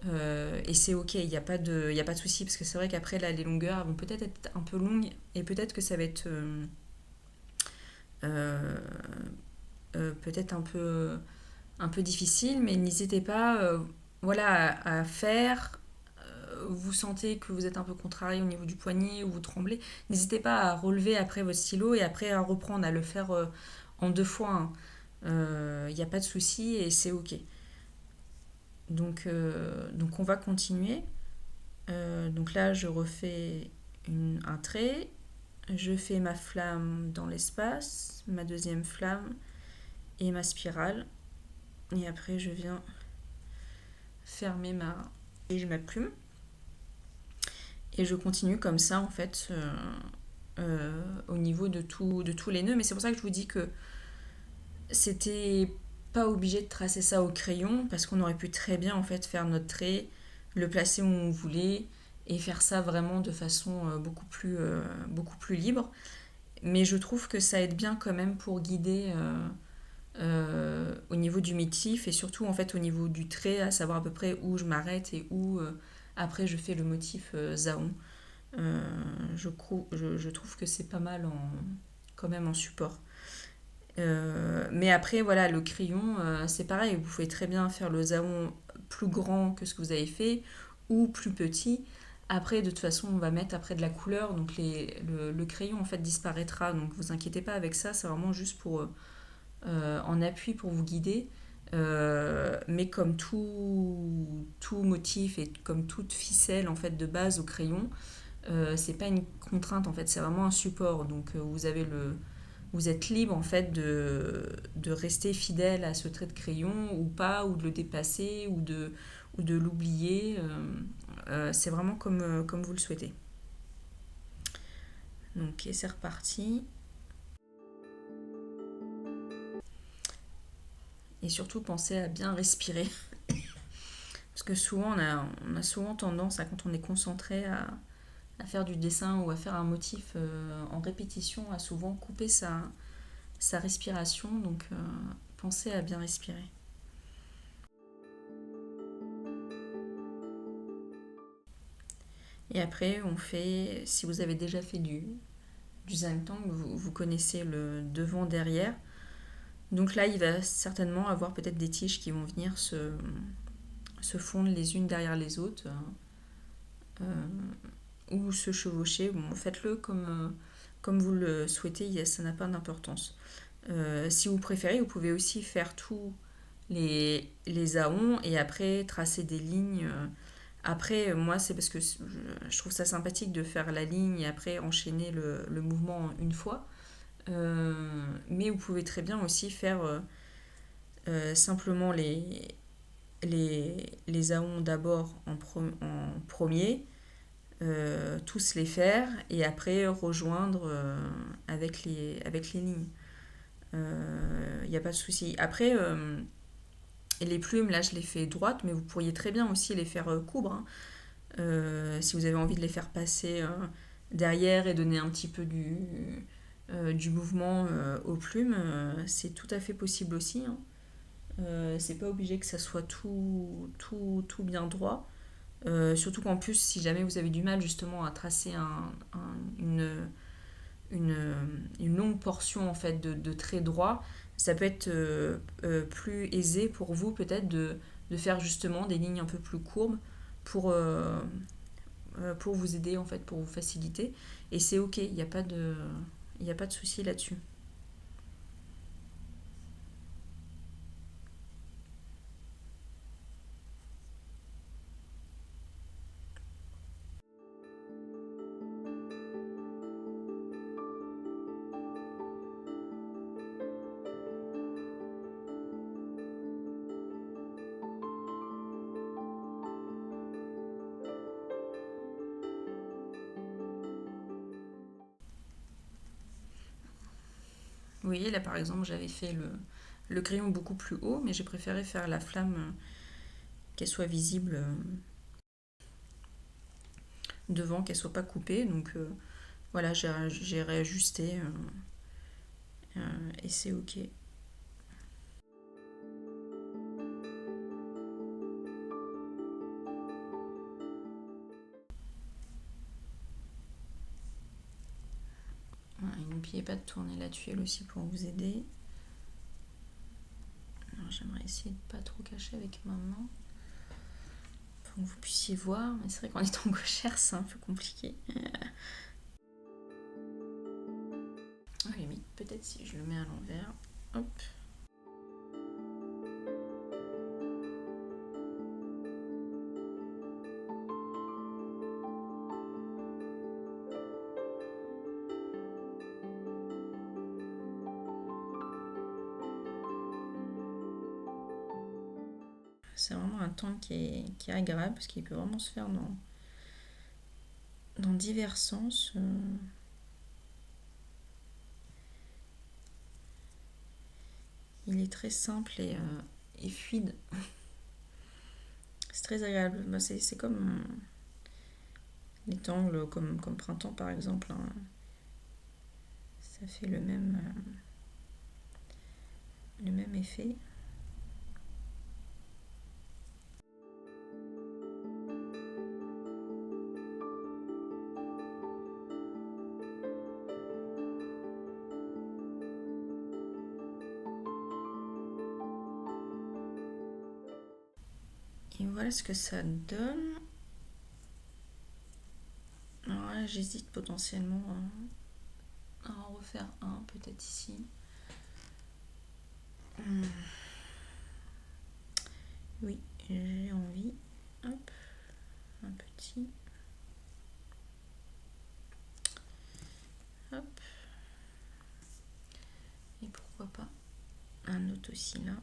Speaker 1: et c'est ok, il n'y a pas de souci parce que c'est vrai qu'après là les longueurs vont peut-être être un peu longues et peut-être que ça va être peut-être un peu difficile, mais n'hésitez pas à faire. Vous sentez que vous êtes un peu contrarié au niveau du poignet ou vous tremblez, n'hésitez pas à relever après votre stylo et après à reprendre, à le faire en deux fois. Il n'y a pas de souci et c'est ok. Donc on va continuer. Donc là, je refais un trait. Je fais ma flamme dans l'espace, ma deuxième flamme et ma spirale. Et après, je viens fermer ma plume. Et je continue comme ça, en fait, au niveau de tous les nœuds. Mais c'est pour ça que je vous dis que c'était pas obligé de tracer ça au crayon, parce qu'on aurait pu très bien, en fait, faire notre trait, le placer où on voulait, et faire ça vraiment de façon beaucoup plus libre. Mais je trouve que ça aide bien quand même pour guider au niveau du motif et surtout en fait au niveau du trait, à savoir à peu près où je m'arrête et où après je fais le motif Zhaon. Je trouve que c'est pas mal quand même en support. Mais après, voilà, le crayon, c'est pareil. Vous pouvez très bien faire le zaon plus grand que ce que vous avez fait ou plus petit. Après, de toute façon, on va mettre après de la couleur, donc le crayon en fait disparaîtra. Donc vous inquiétez pas avec ça, c'est vraiment juste pour en appui pour vous guider. Mais comme tout motif et comme toute ficelle en fait de base au crayon, c'est pas une contrainte en fait, c'est vraiment un support. Donc vous êtes libre en fait de rester fidèle à ce trait de crayon ou pas, ou de le dépasser ou de l'oublier. C'est vraiment comme vous le souhaitez. Donc et c'est reparti. Et surtout pensez à bien respirer. Parce que souvent on a souvent tendance à, quand on est concentré à faire du dessin ou à faire un motif en répétition, à souvent couper sa respiration. Donc pensez à bien respirer. Et après, on fait, si vous avez déjà fait du zhangtang, vous connaissez le devant-derrière. Donc là, il va certainement avoir peut-être des tiges qui vont venir se fondre les unes derrière les autres euh, ou se chevaucher. Bon, faites-le comme vous le souhaitez, ça n'a pas d'importance. Si vous préférez, vous pouvez aussi faire tous les aons et après tracer des lignes. Après, moi, c'est parce que je trouve ça sympathique de faire la ligne et après enchaîner le mouvement une fois. Mais vous pouvez très bien aussi faire simplement les aons d'abord en premier, tous les faire et après rejoindre avec les lignes. Il n'y a pas de souci. Après, les plumes, là, je les fais droites, mais vous pourriez très bien aussi les faire courbes, hein. Si vous avez envie de les faire passer derrière et donner un petit peu du mouvement aux plumes, c'est tout à fait possible aussi, hein. C'est pas obligé que ça soit tout bien droit. Surtout qu'en plus, si jamais vous avez du mal justement à tracer une, une longue portion en fait de traits droits, ça peut être plus aisé pour vous peut-être de faire justement des lignes un peu plus courbes pour vous aider en fait, pour vous faciliter. Et c'est ok, il n'y a pas de souci là-dessus. Vous voyez, là par exemple, j'avais fait le crayon beaucoup plus haut, mais j'ai préféré faire la flamme qu'elle soit visible devant, qu'elle soit pas coupée. Donc voilà, j'ai réajusté et c'est ok. Voilà, et n'oubliez pas de tourner la tuile aussi pour vous aider. Alors j'aimerais essayer de pas trop cacher avec ma main pour que vous puissiez voir, mais c'est vrai qu'en étant gauchère c'est un peu compliqué. À la limite, peut-être si je le mets à l'envers. Hop. C'est vraiment un temps qui est agréable parce qu'il peut vraiment se faire dans divers sens. Il est très simple et fluide. C'est très agréable. Bah, c'est comme les tangles, comme printemps par exemple, hein. Ça fait le même effet. Et voilà ce que ça donne. Alors là, j'hésite potentiellement à en refaire un, peut-être ici. Oui, j'ai envie. Hop, un petit. Hop. Et pourquoi pas un autre aussi là.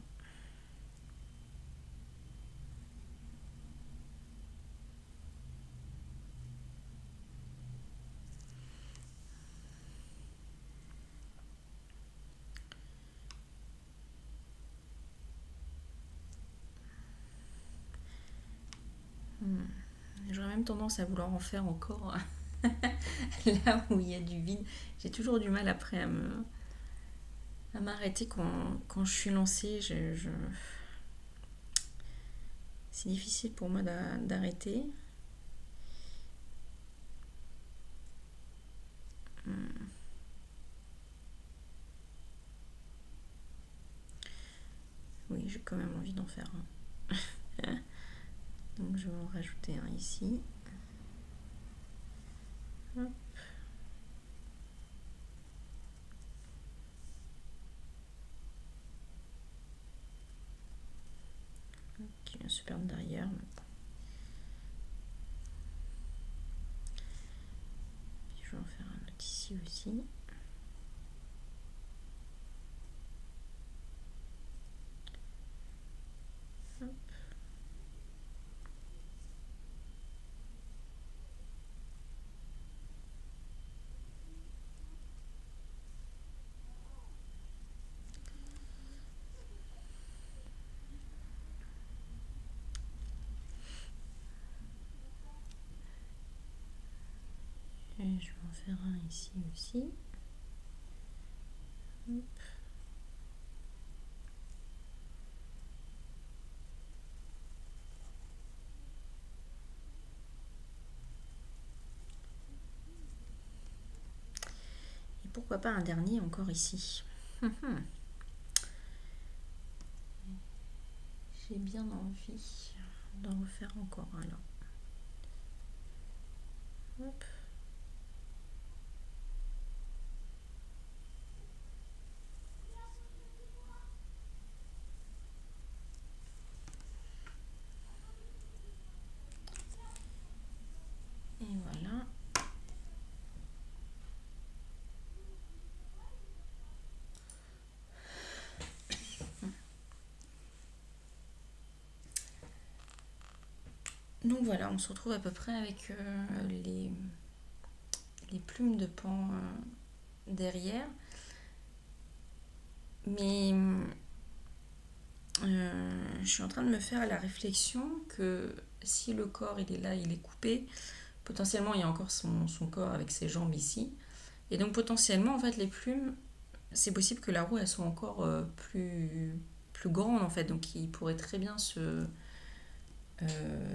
Speaker 1: J'aurais même tendance à vouloir en faire encore là où il y a du vide. J'ai toujours du mal après à m'arrêter quand je suis lancée. C'est difficile pour moi d'arrêter. Oui, j'ai quand même envie d'en faire un. Donc je vais en rajouter un ici. Hop. Qui vient se perdre derrière. Puis je vais en faire un autre ici aussi. Hop. Et je vais en faire un ici aussi. Hop. Et pourquoi pas un dernier encore ici. J'ai bien envie d'en refaire encore un là. Hop. Et voilà. Donc voilà, on se retrouve à peu près avec les plumes de pan derrière. Mais je suis en train de me faire la réflexion que si le corps il est là, il est coupé, potentiellement il y a encore son corps avec ses jambes ici. Et donc potentiellement en fait les plumes, c'est possible que la roue elle soit encore plus grande en fait. Donc il pourrait très bien se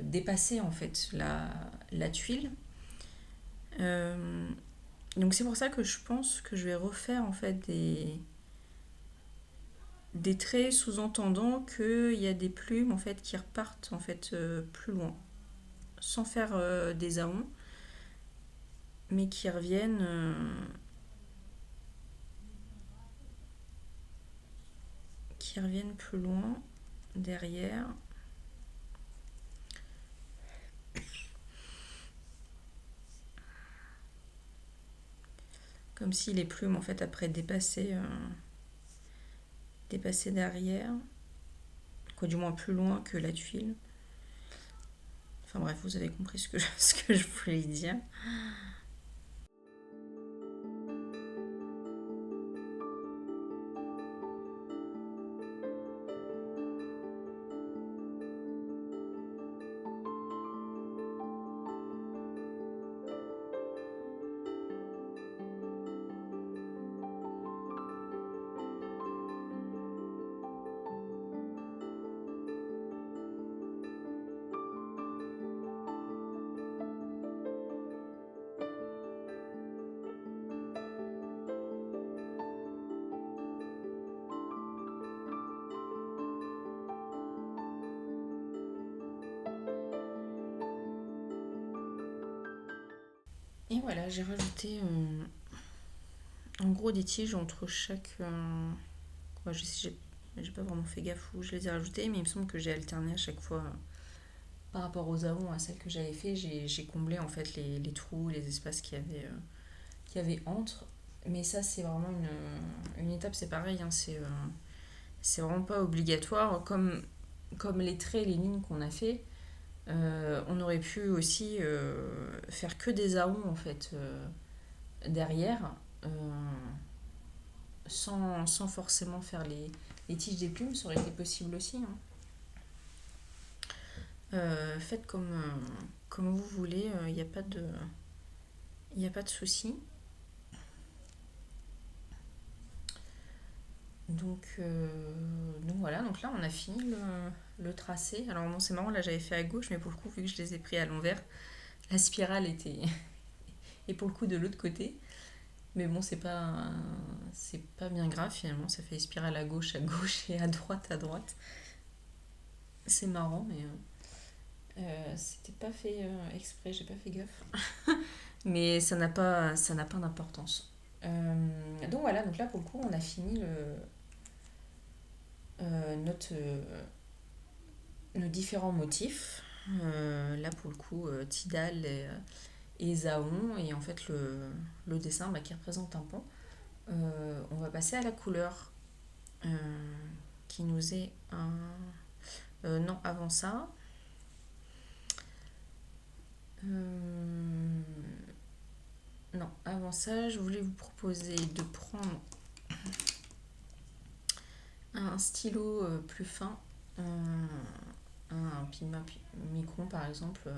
Speaker 1: dépasser en fait la tuile. Donc c'est pour ça que je pense que je vais refaire en fait des traits sous-entendant qu'il y a des plumes en fait qui repartent en fait plus loin, sans faire des aons, mais qui reviennent plus loin derrière. Comme si les plumes en fait après dépassaient derrière, quoi du moins plus loin que la tuile. Enfin bref, vous avez compris ce que je voulais dire. Et voilà, j'ai rajouté en gros des tiges entre chaque... ouais, j'ai pas vraiment fait gaffe où je les ai rajoutées, mais il me semble que j'ai alterné à chaque fois par rapport aux avons à celles que j'avais fait. J'ai comblé en fait les trous, les espaces qu'il y avait entre. Mais ça, c'est vraiment une étape, c'est pareil, hein, c'est vraiment pas obligatoire. Comme les traits, les lignes qu'on a fait, on aurait pu aussi faire que des aons en fait derrière, euh, sans forcément faire les tiges des plumes, ça aurait été possible aussi, hein. Faites comme vous voulez, il n'y a pas de, y a pas de souci. Donc voilà, donc là on a fini le tracé. Alors bon, c'est marrant, là j'avais fait à gauche, mais pour le coup, vu que je les ai pris à l'envers, la spirale était et pour le coup de l'autre côté. Mais bon, c'est pas bien grave finalement, ça fait spirale à gauche et à droite. C'est marrant, mais c'était pas fait exprès, j'ai pas fait gaffe. Mais ça n'a pas d'importance. Donc voilà, donc là pour le coup, on a fini nos différents motifs. Là pour le coup, Tidal et Zaon, et en fait le dessin qui représente un pont. On va passer à la couleur euh, qui nous est un... non, avant ça. Euh, non, avant ça, je voulais vous proposer de prendre un stylo plus fin, un Pigma Micron par exemple,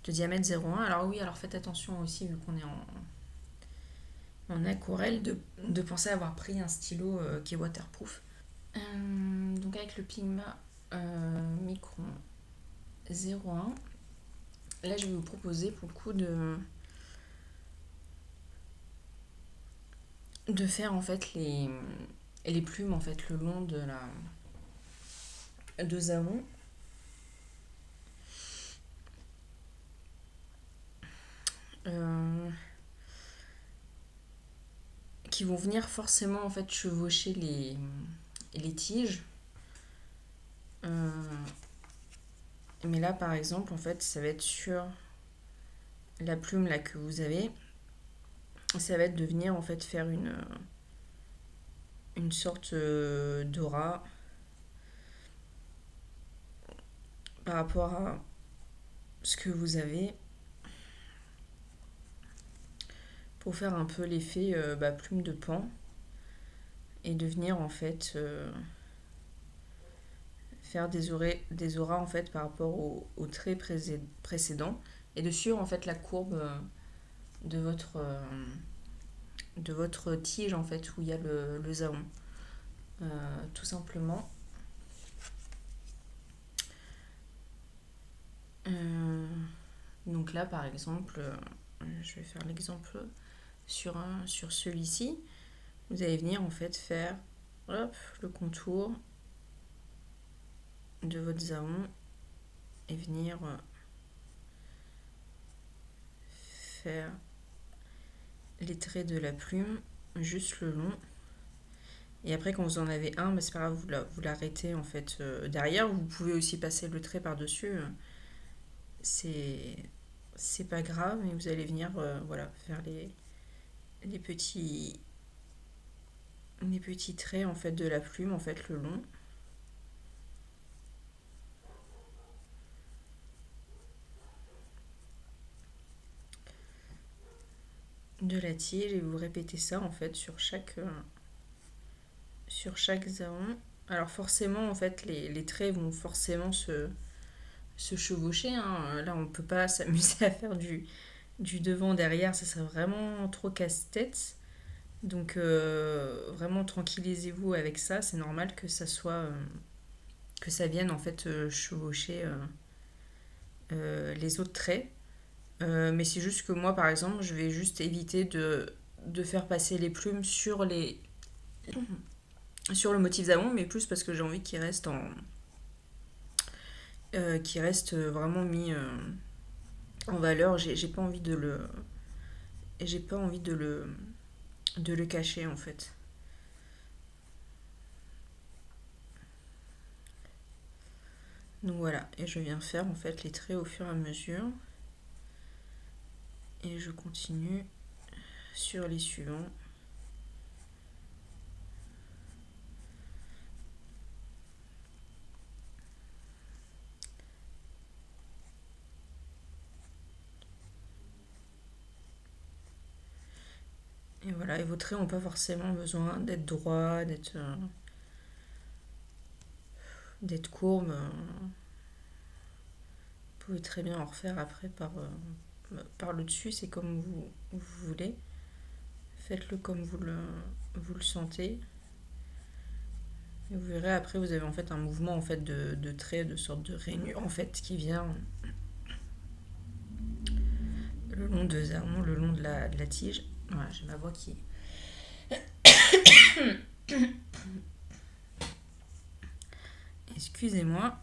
Speaker 1: de diamètre 0,1. Alors oui, alors faites attention aussi, vu qu'on est en aquarelle, de penser avoir pris un stylo qui est waterproof. Donc avec le Pigma Micron 0,1, là je vais vous proposer pour le coup de faire en fait les plumes en fait le long de Zaon. Euh, qui vont venir forcément en fait chevaucher les tiges. Euh, mais là par exemple en fait ça va être sur la plume là que vous avez, ça va être de venir en fait faire une sorte d'aura par rapport à ce que vous avez, pour faire un peu l'effet plume de pan, et de venir en fait faire des auras en fait par rapport au trait précédent, et de suivre en fait la courbe de votre tige en fait où il y a le zaon, tout simplement. Euh, donc là par exemple, je vais faire l'exemple sur celui-ci. Vous allez venir en fait faire hop, le contour de votre zaon et venir faire les traits de la plume juste le long. Et après, quand vous en avez un, c'est pas grave, vous l'arrêtez en fait derrière. Vous pouvez aussi passer le trait par-dessus. C'est c'est pas grave, mais vous allez venir voilà, faire les petits les petits traits en fait de la plume en fait le long. De la tige, et vous répétez ça en fait sur chaque zaon. Alors forcément en fait les traits vont forcément se chevaucher, hein. Là on peut pas s'amuser à faire du devant derrière, ça serait vraiment trop casse-tête. Donc vraiment tranquillisez-vous avec ça, c'est normal que ça soit que ça vienne en fait chevaucher les autres traits. Mais c'est juste que moi par exemple je vais juste éviter de faire passer les plumes sur le motif d'amont, mais plus parce que j'ai envie qu'il reste vraiment mis en valeur. J'ai pas envie et j'ai pas envie de le cacher en fait. Donc voilà, et je viens faire en fait les traits au fur et à mesure. Et je continue sur les suivants. Et voilà, et vos traits n'ont pas forcément besoin d'être droits, d'être courbes. Vous pouvez très bien en refaire après par le dessus, c'est comme vous voulez. Faites-le comme vous le sentez. Et vous verrez après, vous avez en fait un mouvement en fait de traits, de sorte de rainure en fait qui vient le long le long de la tige. Voilà, j'ai ma voix qui. Excusez-moi.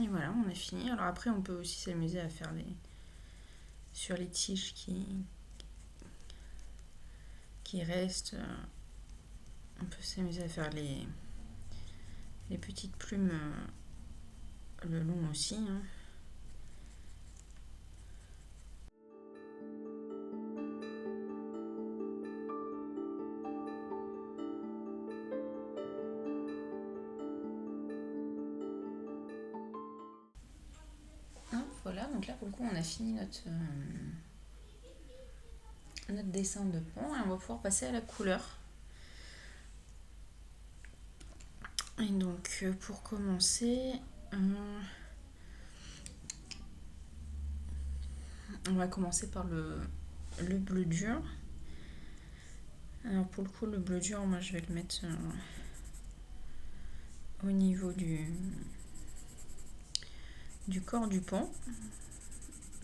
Speaker 1: Et voilà, on a fini. Alors après, on peut aussi s'amuser à faire sur les tiges qui restent. On peut s'amuser à faire les petites plumes le long aussi. Hein. Voilà, donc là pour le coup on a fini notre dessin de pont et on va pouvoir passer à la couleur. Et donc pour commencer, on va commencer par le bleu dur. Alors pour le coup le bleu dur, moi je vais le mettre au niveau du corps du pont.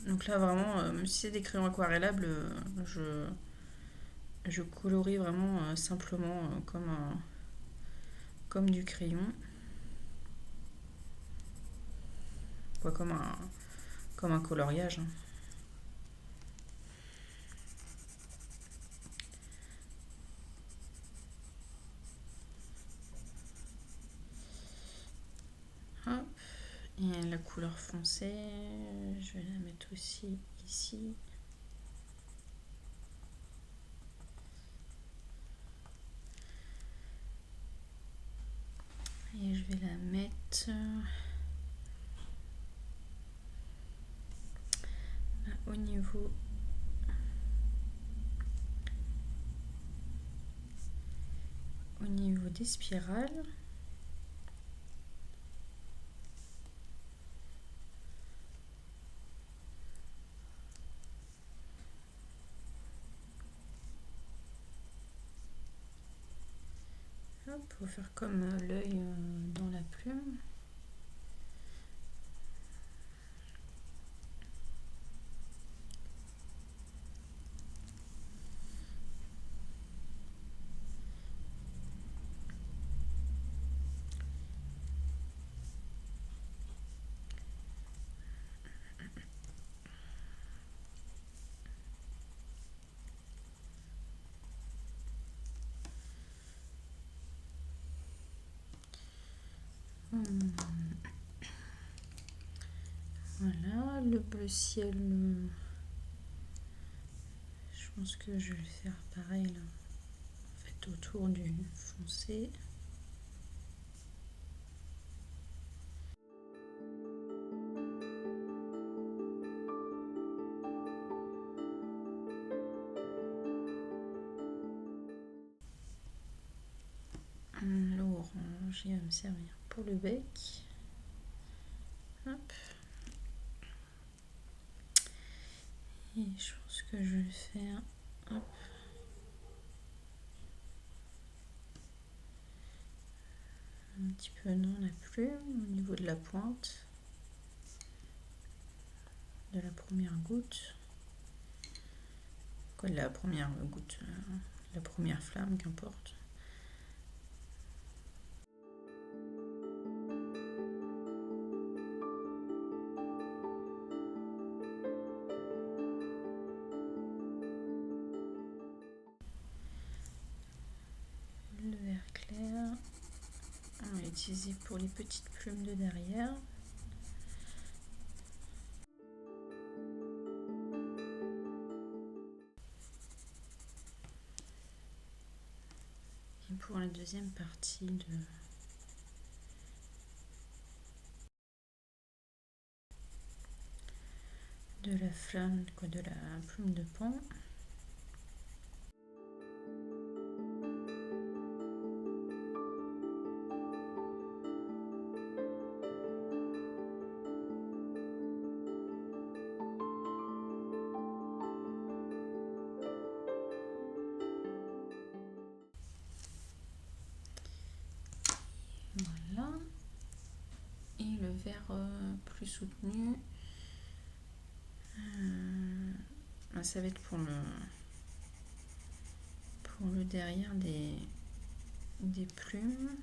Speaker 1: Donc là vraiment, même si c'est des crayons aquarellables, je colorie vraiment simplement comme du crayon. Quoi, comme un coloriage. Hein. Hop. Et la couleur foncée, je vais la mettre aussi ici. Et je vais la mettre au niveau des spirales. Hop, pour faire comme l'œil dans la plume. Voilà, le bleu ciel, je pense que je vais le faire pareil là, en fait autour du foncé. L'orange, il va me servir pour le bec. Hop. Et je pense que je vais le faire, hop, un petit peu dans la plume, au niveau de la pointe, de la première goutte. Quoi, de la première goutte, la première flamme, qu'importe. Le vert clair, on va utiliser pour les petites plumes de derrière. Et pour la deuxième partie de la flamme, quoi, de la plume de pan. Voilà. Et le vert plus soutenu, ça va être pour le derrière des plumes.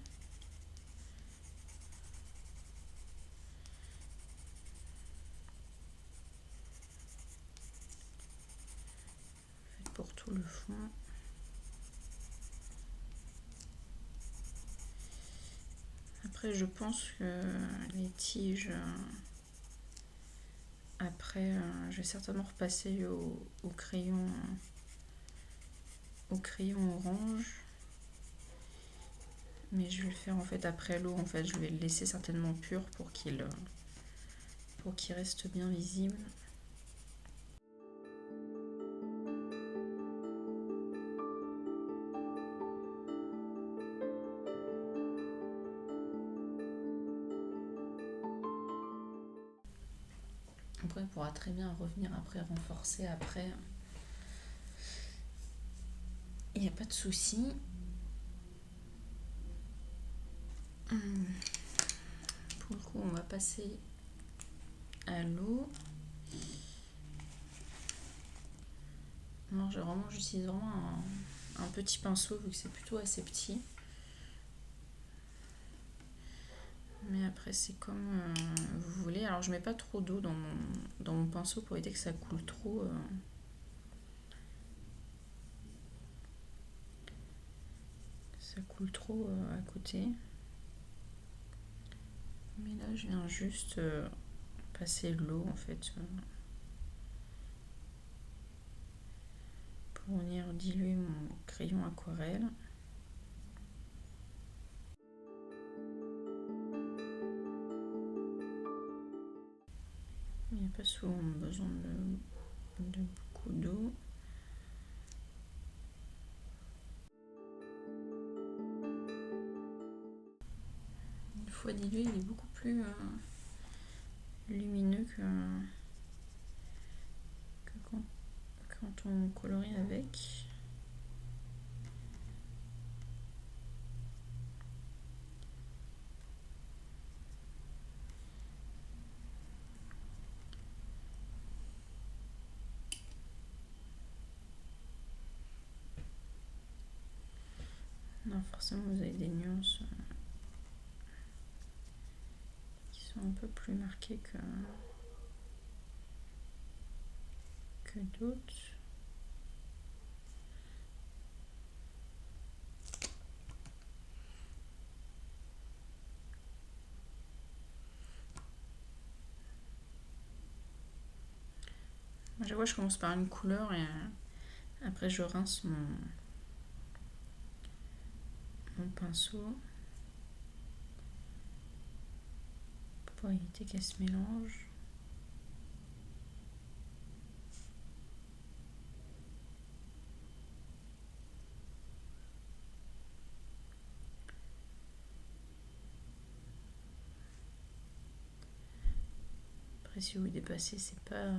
Speaker 1: Pour tout le fond. Après, je pense que les tiges, après, je vais certainement repasser au crayon orange. Mais je vais le faire en fait après l'eau. En fait, je vais le laisser certainement pur pour qu'il reste bien visible. Après, il pourra très bien revenir après, renforcer après. Il n'y a pas de souci. Pour le coup, on va passer à l'eau. Alors, j'utilise vraiment un petit pinceau vu que c'est plutôt assez petit. Mais après, c'est comme vous voulez. Alors, je mets pas trop d'eau dans mon pinceau pour éviter que ça coule trop. Ça coule trop à côté. Mais là, je viens juste passer l'eau en fait pour venir diluer mon crayon aquarelle. Il n'y a pas souvent besoin de beaucoup d'eau. Une fois dilué, il est beaucoup plus lumineux que quand on colorie avec. Non, forcément, vous avez des nuances qui sont un peu plus marquées que d'autres. À chaque fois, je commence par une couleur et après, je rince mon pinceau pour éviter qu'elle se mélange. Après, si vous dépassez, c'est pas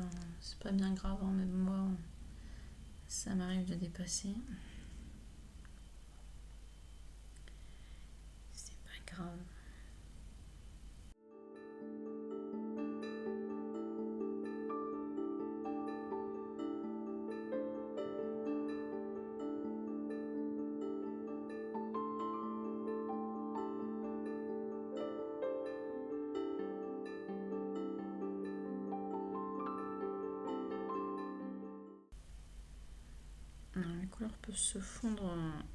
Speaker 1: bien grave, hein. Même moi, ça m'arrive de dépasser. C'est pas grave. Les couleurs peuvent se fondre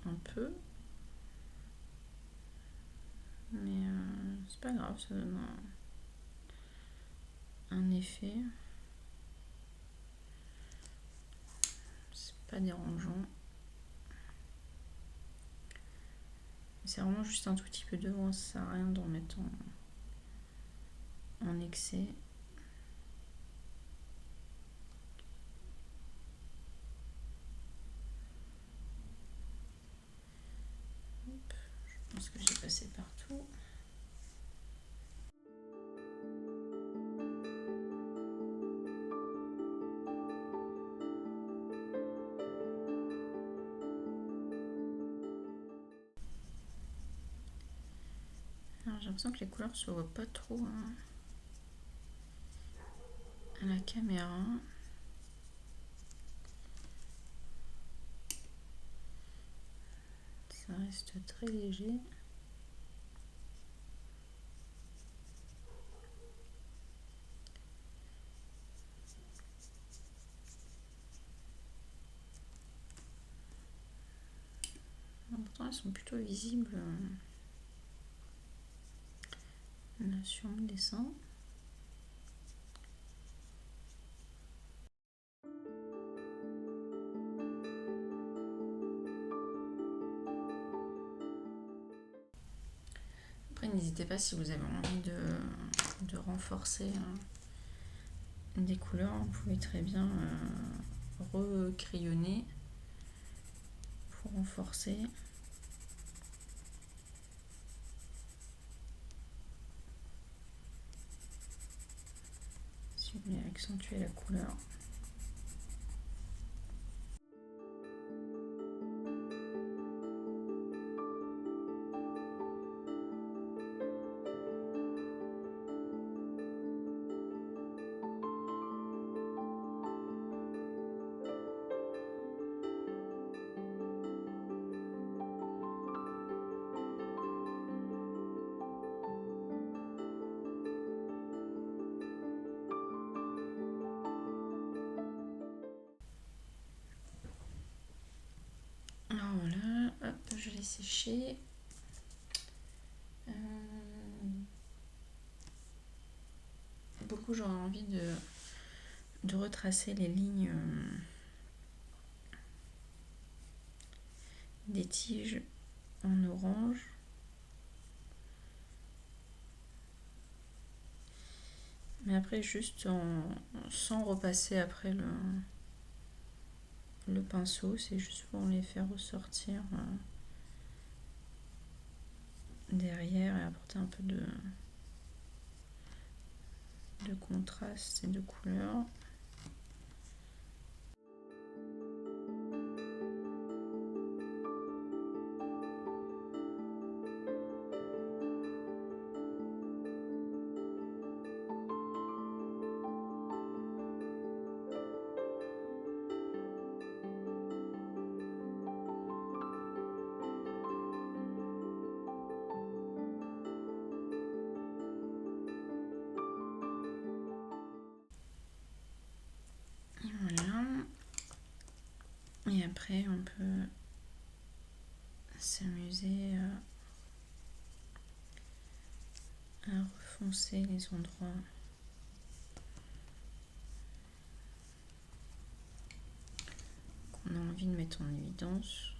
Speaker 1: un peu, mais c'est pas grave, ça donne un effet. C'est pas dérangeant. C'est vraiment juste un tout petit peu devant, ça sert à rien d'en mettre en excès. Hop, je pense que j'ai passé partout. Alors, j'ai l'impression que les couleurs se voient pas trop à la caméra. Ça reste très léger. Pourtant, elles sont plutôt visibles là sur mon dessin. Après, n'hésitez pas si vous avez envie de renforcer des couleurs, vous pouvez très bien recrayonner pour renforcer. Si vous voulez accentuer la couleur. Alors voilà, hop, je l'ai séché. Beaucoup, j'aurais envie de retracer les lignes des tiges en orange. Mais après, juste sans repasser après le pinceau, c'est juste pour les faire ressortir derrière et apporter un peu de contraste et de couleur. Et après, on peut s'amuser à refoncer les endroits on a envie de mettre en évidence.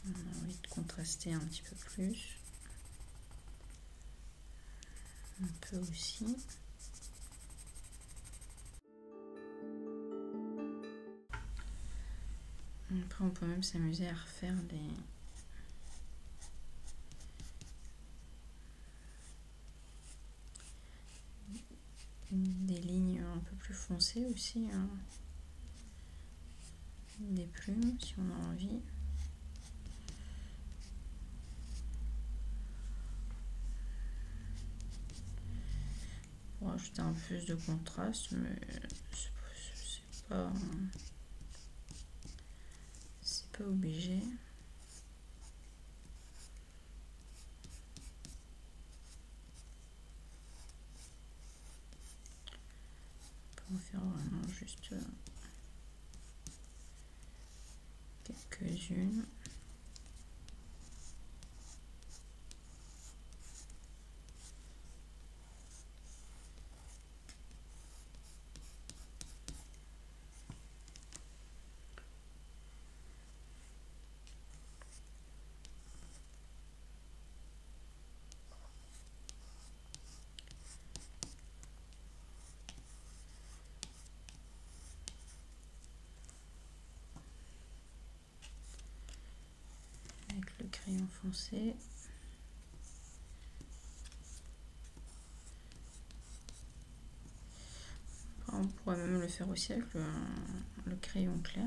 Speaker 1: On a envie de contraster un petit peu plus. Un peu aussi. Après, on peut même s'amuser à refaire des lignes un peu plus foncées aussi, hein. Des plumes si on a envie. Pour ajouter un peu plus de contraste, mais c'est pas obligé. On peut en faire vraiment juste quelques-unes. Avec le crayon foncé. On pourrait même le faire aussi avec le crayon clair.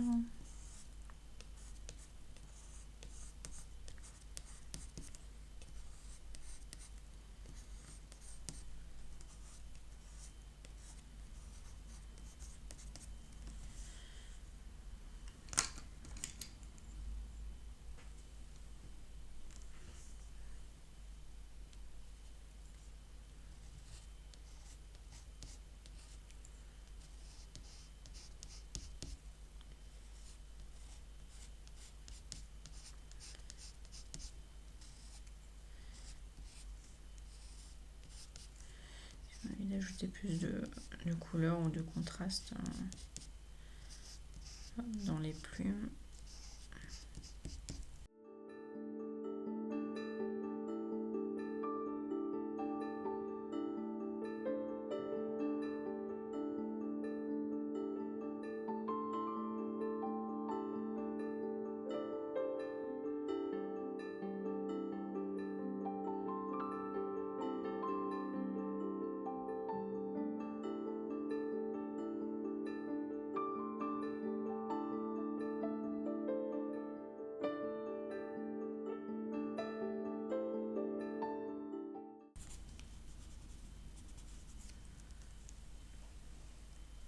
Speaker 1: J'ai envie d'ajouter plus de couleurs ou de contraste dans les plumes.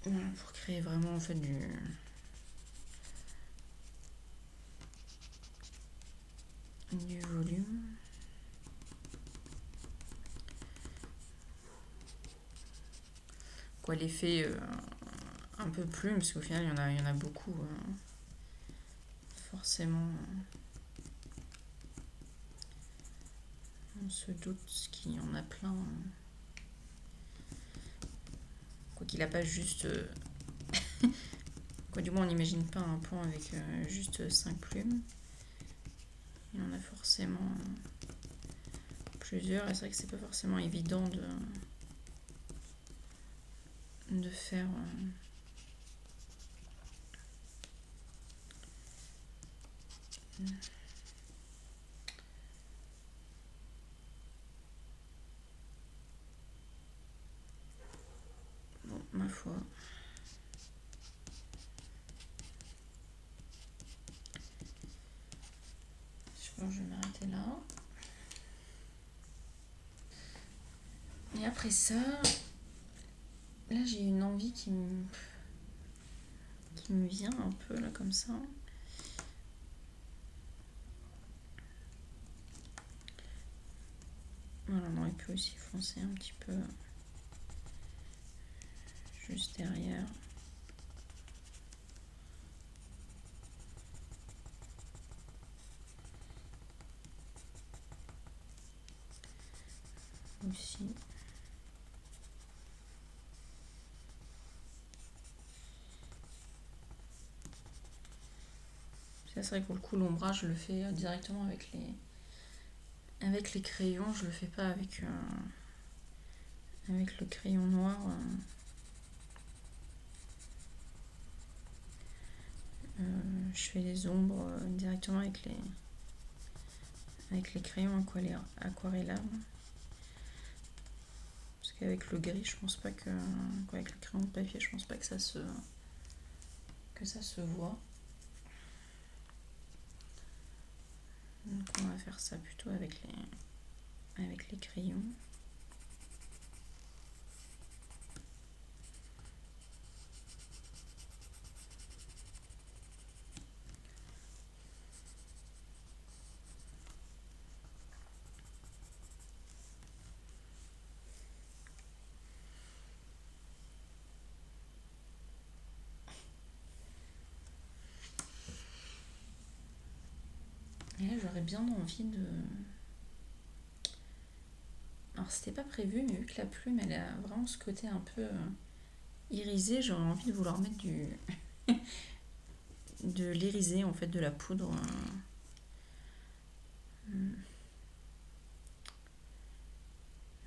Speaker 1: Voilà, pour créer vraiment en fait du volume. Quoi, l'effet un peu plume, parce qu'au final il y en a beaucoup. Forcément, on se doute qu'il y en a plein. Quoi qu'il n'a pas juste. Quoi, du moins, on n'imagine pas un pan avec juste 5 plumes. Il y en a forcément plusieurs, et c'est vrai que c'est pas forcément évident de faire. Bon, ma foi. Je pense que je vais m'arrêter là. Et après ça, là j'ai une envie qui me vient un peu là comme ça. Voilà, on aurait pu aussi foncer un petit peu juste derrière. aussi. C'est vrai que pour le coup, l'ombrage, je le fais directement avec les crayons. Je le fais pas avec le crayon noir. Je fais les ombres directement avec les crayons aquarellables. Parce qu'avec le gris, je pense pas que. Avec le crayon de papier, je pense pas que ça se voit. Donc on va faire ça plutôt avec les crayons. Et là, j'aurais bien envie de... Alors, c'était pas prévu, mais vu que la plume, elle a vraiment ce côté un peu irisé, j'aurais envie de vouloir mettre de l'irisé, en fait, de la poudre.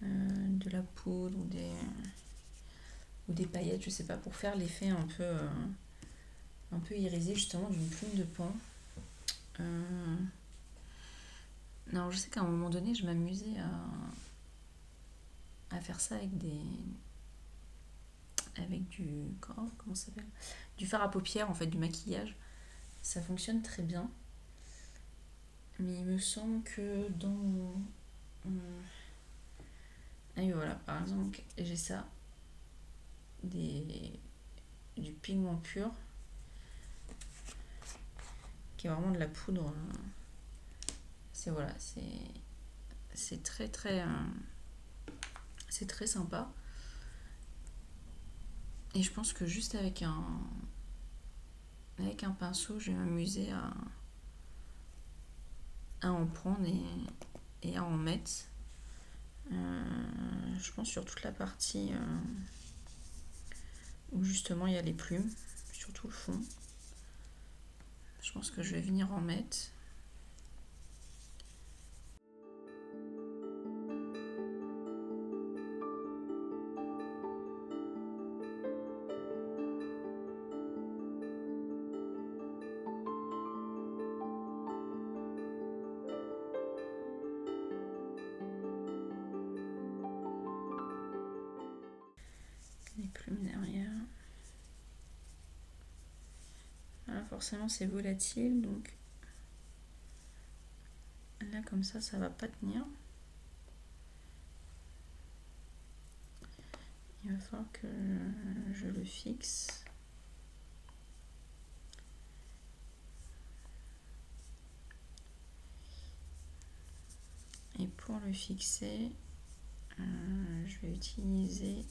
Speaker 1: De la poudre ou des paillettes, je sais pas, pour faire l'effet un peu irisé, justement, d'une plume de pan. Non, je sais qu'à un moment donné, je m'amusais à faire ça avec comment ça s'appelle, du fard à paupières, en fait, du maquillage. Ça fonctionne très bien. Mais il me semble que ah oui, voilà, par exemple, j'ai ça. Du pigment pur. Qui est vraiment de la poudre. C'est voilà, c'est très très... c'est très sympa. Et je pense que juste avec un pinceau, je vais m'amuser à en prendre et à en mettre. Je pense sur toute la partie où justement il y a les plumes, surtout le fond. Je pense que je vais venir en mettre. Les plumes derrière. Voilà, forcément c'est volatile, donc là comme ça va pas tenir. Il va falloir que je le fixe. Et pour le fixer, je vais utiliser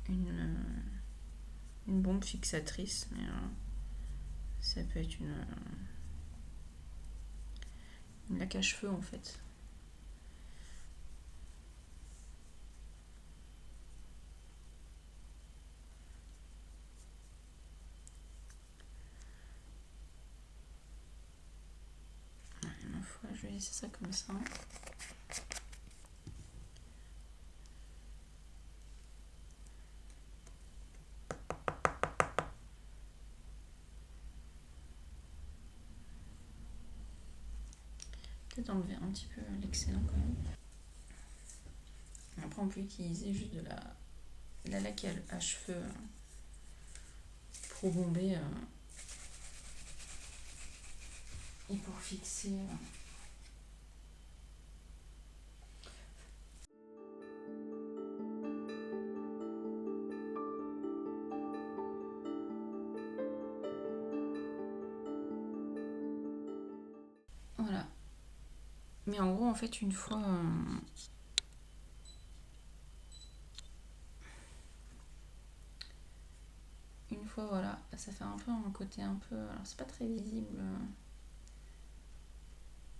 Speaker 1: une bombe fixatrice, mais ça peut être une laque à cheveux en fait. Ma foi, je vais laisser ça comme ça. Peut-être enlever un petit peu l'excédent quand même. Après on peut utiliser juste de la laque à cheveux pour bomber et pour fixer. Voilà. Mais en gros, en fait, une fois voilà, ça fait un peu un côté un peu... Alors c'est pas très visible.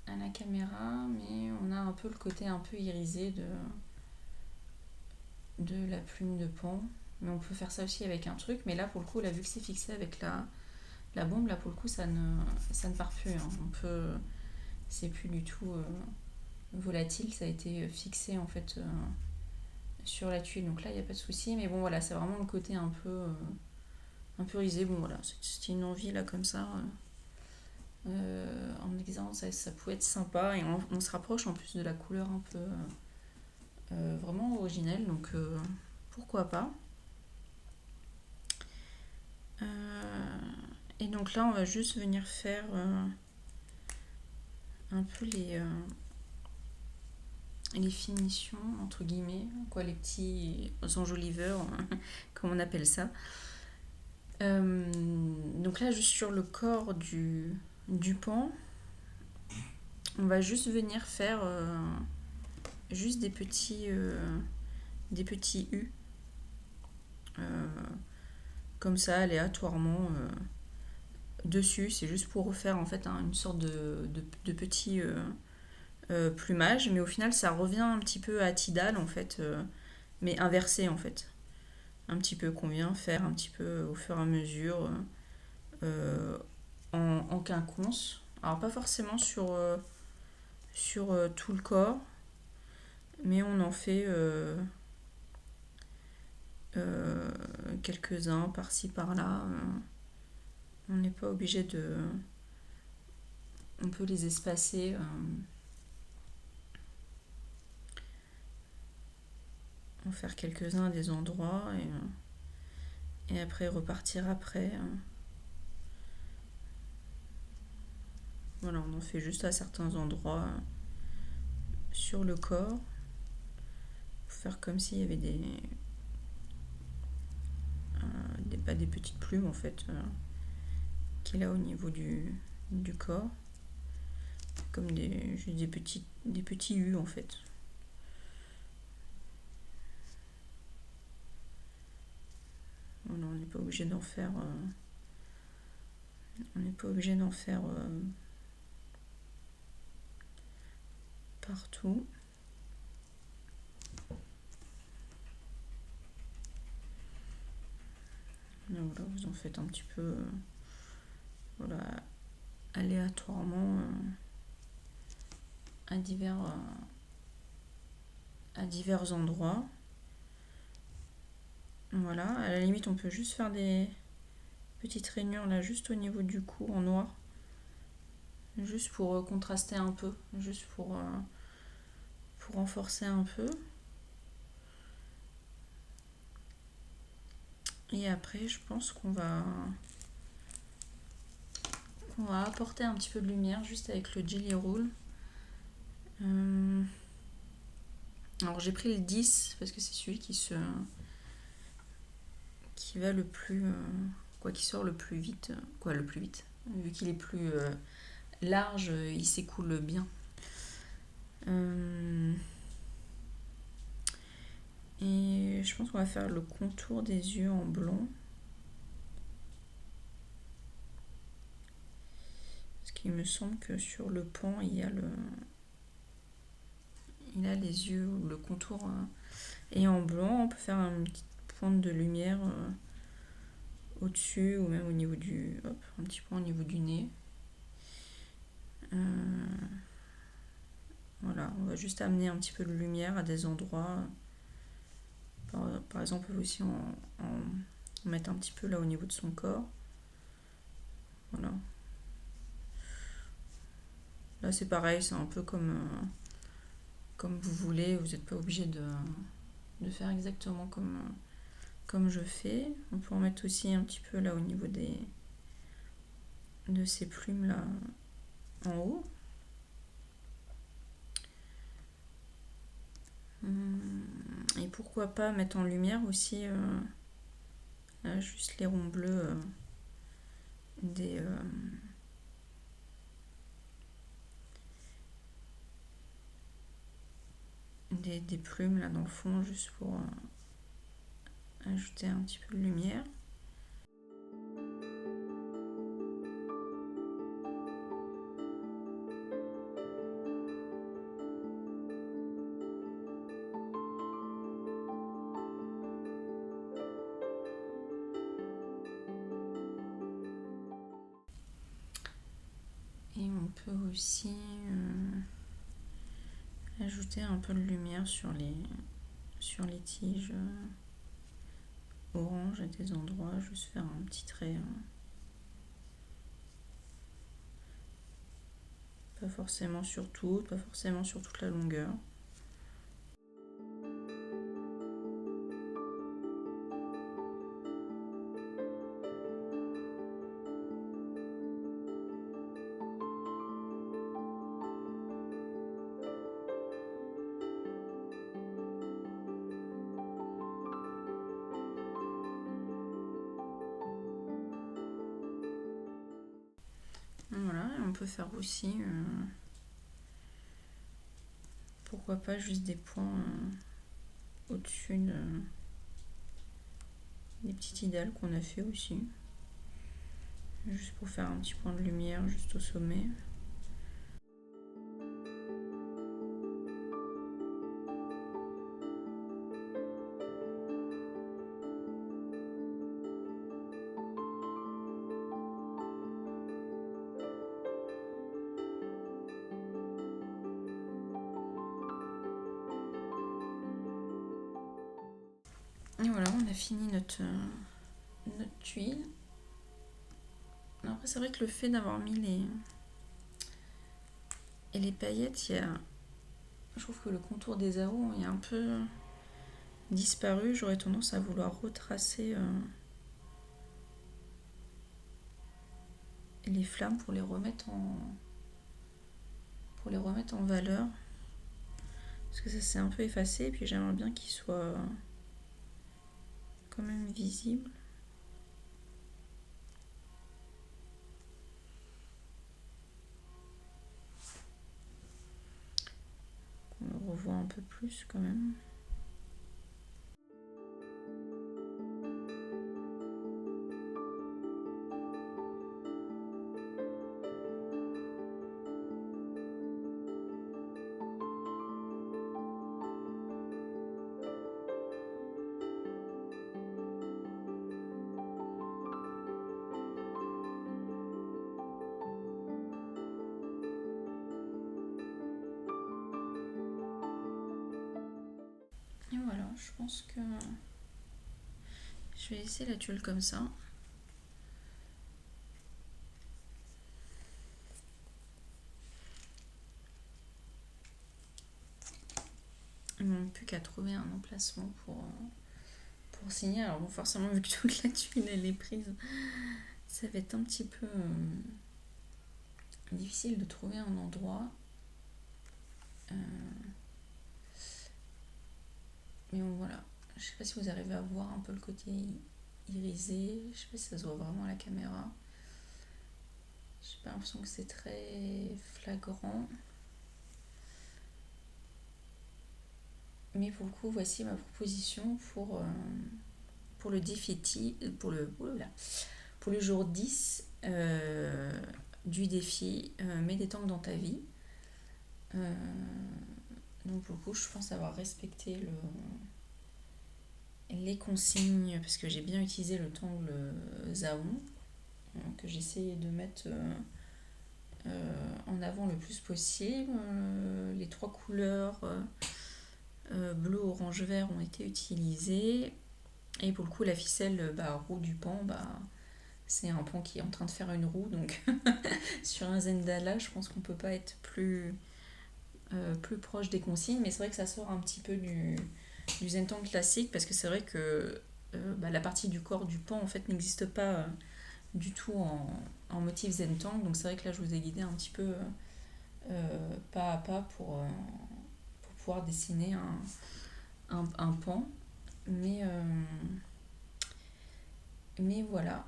Speaker 1: à la caméra, mais on a un peu le côté un peu irisé de la plume de pan. Mais on peut faire ça aussi avec un truc, mais là pour le coup, là vu que c'est fixé avec la bombe, là pour le coup ça ne part plus. Hein. C'est plus du tout volatile, ça a été fixé en fait sur la tuile, donc là il n'y a pas de souci. Mais bon voilà, c'est vraiment le côté un peu risé. Bon voilà, c'était une envie là comme ça. En me disant ça pouvait être sympa et on se rapproche en plus de la couleur un peu vraiment originelle, donc pourquoi pas. Et donc là on va juste venir faire un peu les finitions entre guillemets, quoi, les petits enjoliveurs comme on appelle ça. Donc là juste sur le corps du pan, on va juste venir faire juste des petits U comme ça aléatoirement dessus. C'est juste pour refaire en fait une sorte de petit plumage, mais au final ça revient un petit peu à Tidal en fait, mais inversé en fait, un petit peu qu'on vient faire un petit peu au fur et à mesure euh, en quinconce. Alors pas forcément sur tout le corps, mais on en fait quelques-uns par-ci par-là. On n'est pas obligé de... On peut les espacer. En faire quelques-uns à des endroits et après repartir après. Voilà, on en fait juste à certains endroits sur le corps. Pour faire comme s'il y avait des petites plumes en fait, qui est là au niveau du corps. Comme juste des petits U en fait. Voilà, on n'est pas obligé d'en faire. On n'est pas obligé d'en faire partout. Là, voilà, vous en faites un petit peu voilà, aléatoirement à divers endroits. Voilà, à la limite on peut juste faire des petites rainures là juste au niveau du cou en noir. Juste pour contraster un peu, juste pour renforcer un peu. Et après je pense qu'on va apporter un petit peu de lumière juste avec le Jelly Roll. Alors j'ai pris le 10 parce que c'est celui qui va le plus qui sort le plus vite, le plus vite, vu qu'il est plus large, il s'écoule bien. Et je pense qu'on va faire le contour des yeux en blond. Parce qu'il me semble que sur le pan, il a les yeux, le contour est en blanc. On peut faire une petite pointe de lumière au-dessus ou même au niveau un petit peu au niveau du nez. Voilà, on va juste amener un petit peu de lumière à des endroits. Par exemple, aussi en mettre un petit peu là au niveau de son corps. Voilà. Là, c'est pareil, c'est un peu comme vous voulez. Vous n'êtes pas obligé de faire exactement comme je fais. On peut en mettre aussi un petit peu là au niveau de ces plumes là en haut. Et pourquoi pas mettre en lumière aussi là, juste les ronds bleus des plumes là dans le fond, juste pour ajouter un petit peu de lumière. on peut aussi ajouter un peu de lumière sur les tiges orange à des endroits, juste faire un petit trait. Pas forcément sur toutes, pas forcément sur toute la longueur. Voilà, et on peut faire aussi, pourquoi pas, juste des points au-dessus des petites idéales qu'on a fait aussi. Juste pour faire un petit point de lumière juste au sommet. Et voilà, on a fini notre tuile. Alors après, c'est vrai que le fait d'avoir mis les paillettes, je trouve que le contour des arrows est un peu disparu. J'aurais tendance à vouloir retracer les flammes pour les remettre en valeur. Parce que ça s'est un peu effacé, et puis j'aimerais bien qu'il soit quand même visible. On le revoit un peu plus quand même. Et voilà, je pense que je vais laisser la tuile comme ça. Il ne manque plus qu'à trouver un emplacement pour signer. Alors bon, forcément, vu que toute la tuile elle est prise, ça va être un petit peu difficile de trouver un endroit. Mais bon, voilà. Je sais pas si vous arrivez à voir un peu le côté irisé. Je sais pas si ça se voit vraiment à la caméra. J'ai pas l'impression que c'est très flagrant. Mais pour le coup, voici ma proposition pour le défi, pour le jour 10 du défi Mets des tangles dans ta vie. Donc pour le coup, je pense avoir respecté les consignes parce que j'ai bien utilisé le tangle Zaon que j'essayais de mettre en avant le plus possible. Les 3 couleurs bleu, orange, vert ont été utilisées. Et pour le coup, la ficelle roue du pan, c'est un pan qui est en train de faire une roue. Donc sur un Zendala, je pense qu'on peut pas être plus proche des consignes. Mais c'est vrai que ça sort un petit peu du Zentangle classique parce que c'est vrai que la partie du corps du pan en fait n'existe pas du tout en motif Zentangle. Donc c'est vrai que là, je vous ai guidé un petit peu pas à pas pour pouvoir dessiner un pan. Mais voilà.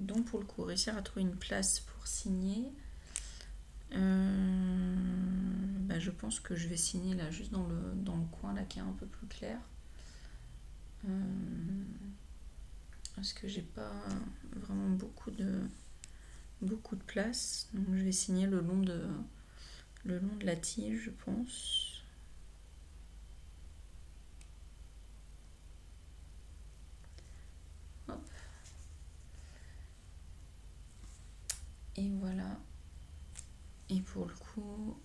Speaker 1: Donc pour le coup, réussir à trouver une place pour signer. Je pense que je vais signer là juste dans le coin là qui est un peu plus clair. Parce que j'ai pas vraiment beaucoup de place. Donc je vais signer le long de la tige, je pense. Hop. Et voilà. coup,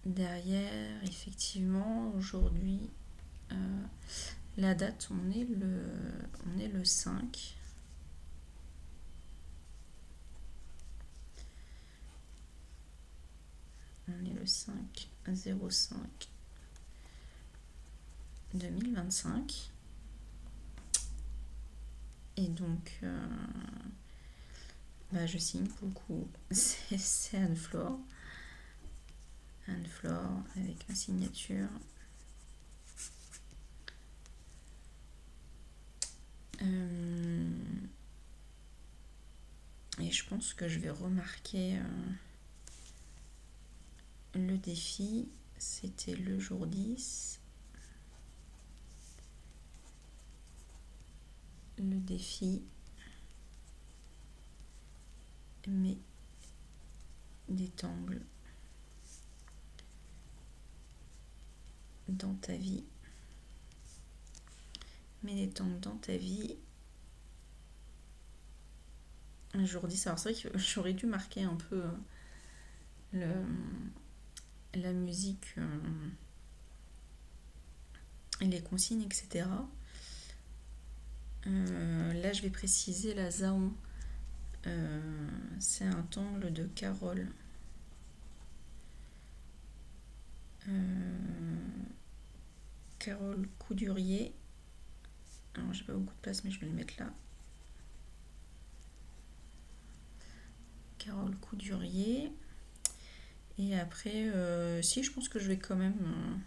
Speaker 1: derrière, effectivement, aujourd'hui, la date, on est le 5. On est le 5/05/2025. Et donc, je signe pour le coup. C'est Anne-Flore. Anne-Flore avec ma signature. Et je pense que je vais remarquer le défi. C'était le jour 10. Le défi, mais des tangles dans ta vie. Mais des tangles dans ta vie. Un jour 10. Alors c'est vrai que j'aurais dû marquer un peu la musique et les consignes, etc. Là, je vais préciser la Zaon. C'est un tangle de Carole. Carole Coudurier. Alors, j'ai pas beaucoup de place, mais je vais le mettre là. Carole Coudurier. Et après, si, je pense que je vais quand même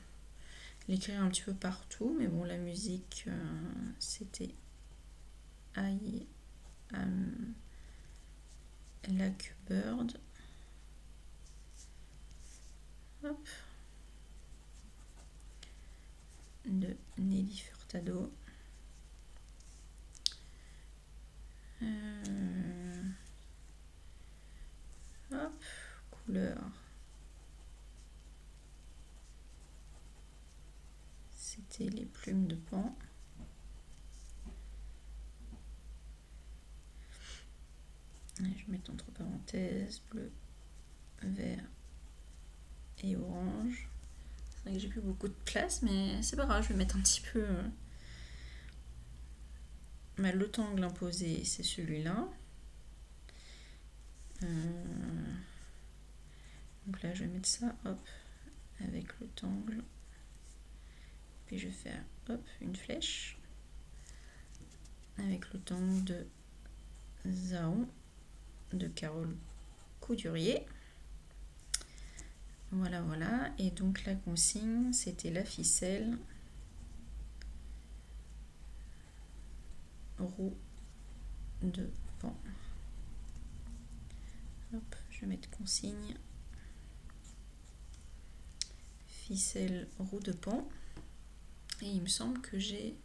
Speaker 1: l'écrire un petit peu partout. Mais bon, la musique, c'était I Am Like Bird. Hop. De Nelly Furtado. Hop, couleur. C'était les plumes de Pan. Et je vais mettre entre parenthèses bleu, vert et orange. C'est vrai que j'ai plus beaucoup de place, mais c'est pas grave, je vais mettre un petit peu. Le tangle imposé, c'est celui-là. Donc là, je vais mettre ça, hop, avec le tangle. Puis je vais faire, hop, une flèche. Avec le tangle de Zaon, de Carole Coudurier. Voilà, voilà. Et donc la consigne, c'était la ficelle. Roue de Pan. Hop, je vais mettre consigne. Ficelle roue de Pan. Et il me semble que j'ai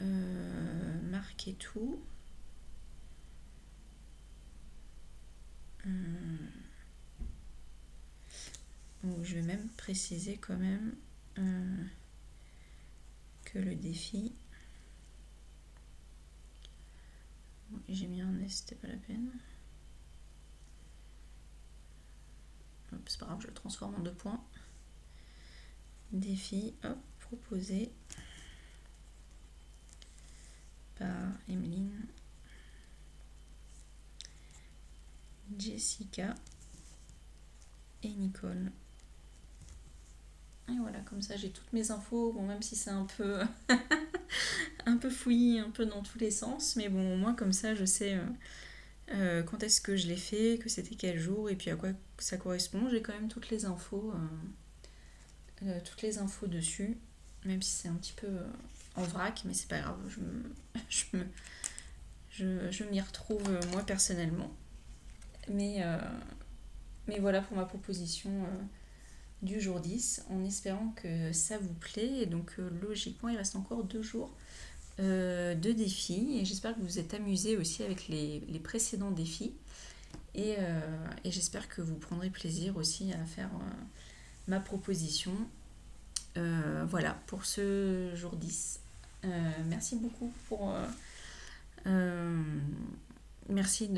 Speaker 1: marqué tout. Je vais même préciser quand même que le défi, j'ai mis un S, c'était pas la peine. Hop, c'est pas grave, je le transforme en 2 points. Défi, hop, proposé par Emeline, Jessica et Nicole. Et voilà, comme ça j'ai toutes mes infos, bon, même si c'est un peu un peu fouillis, un peu dans tous les sens, mais bon, au moins comme ça je sais quand est-ce que je l'ai fait, que c'était quel jour et puis à quoi ça correspond. J'ai quand même toutes les infos dessus, même si c'est un petit peu en vrac, mais c'est pas grave, je m'y retrouve moi personnellement. Mais voilà pour ma proposition du jour 10, en espérant que ça vous plaît. Et donc logiquement, il reste encore 2 jours de défis. Et j'espère que vous vous êtes amusés aussi avec les précédents défis. Et j'espère que vous prendrez plaisir aussi à faire ma proposition. Voilà, pour ce jour 10. Merci beaucoup pour... merci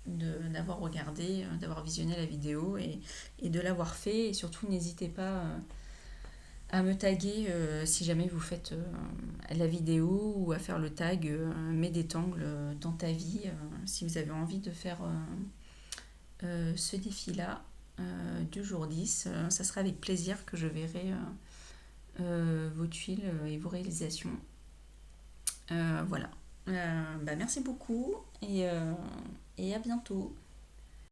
Speaker 1: d'avoir regardé, d'avoir visionné la vidéo et de l'avoir fait. Et surtout, n'hésitez pas à me taguer si jamais vous faites la vidéo ou à faire le tag mets des tangles dans ta vie si vous avez envie de faire ce défi-là du jour 10. Ça sera avec plaisir que je verrai vos tuiles et vos réalisations. Voilà. Merci beaucoup et à bientôt.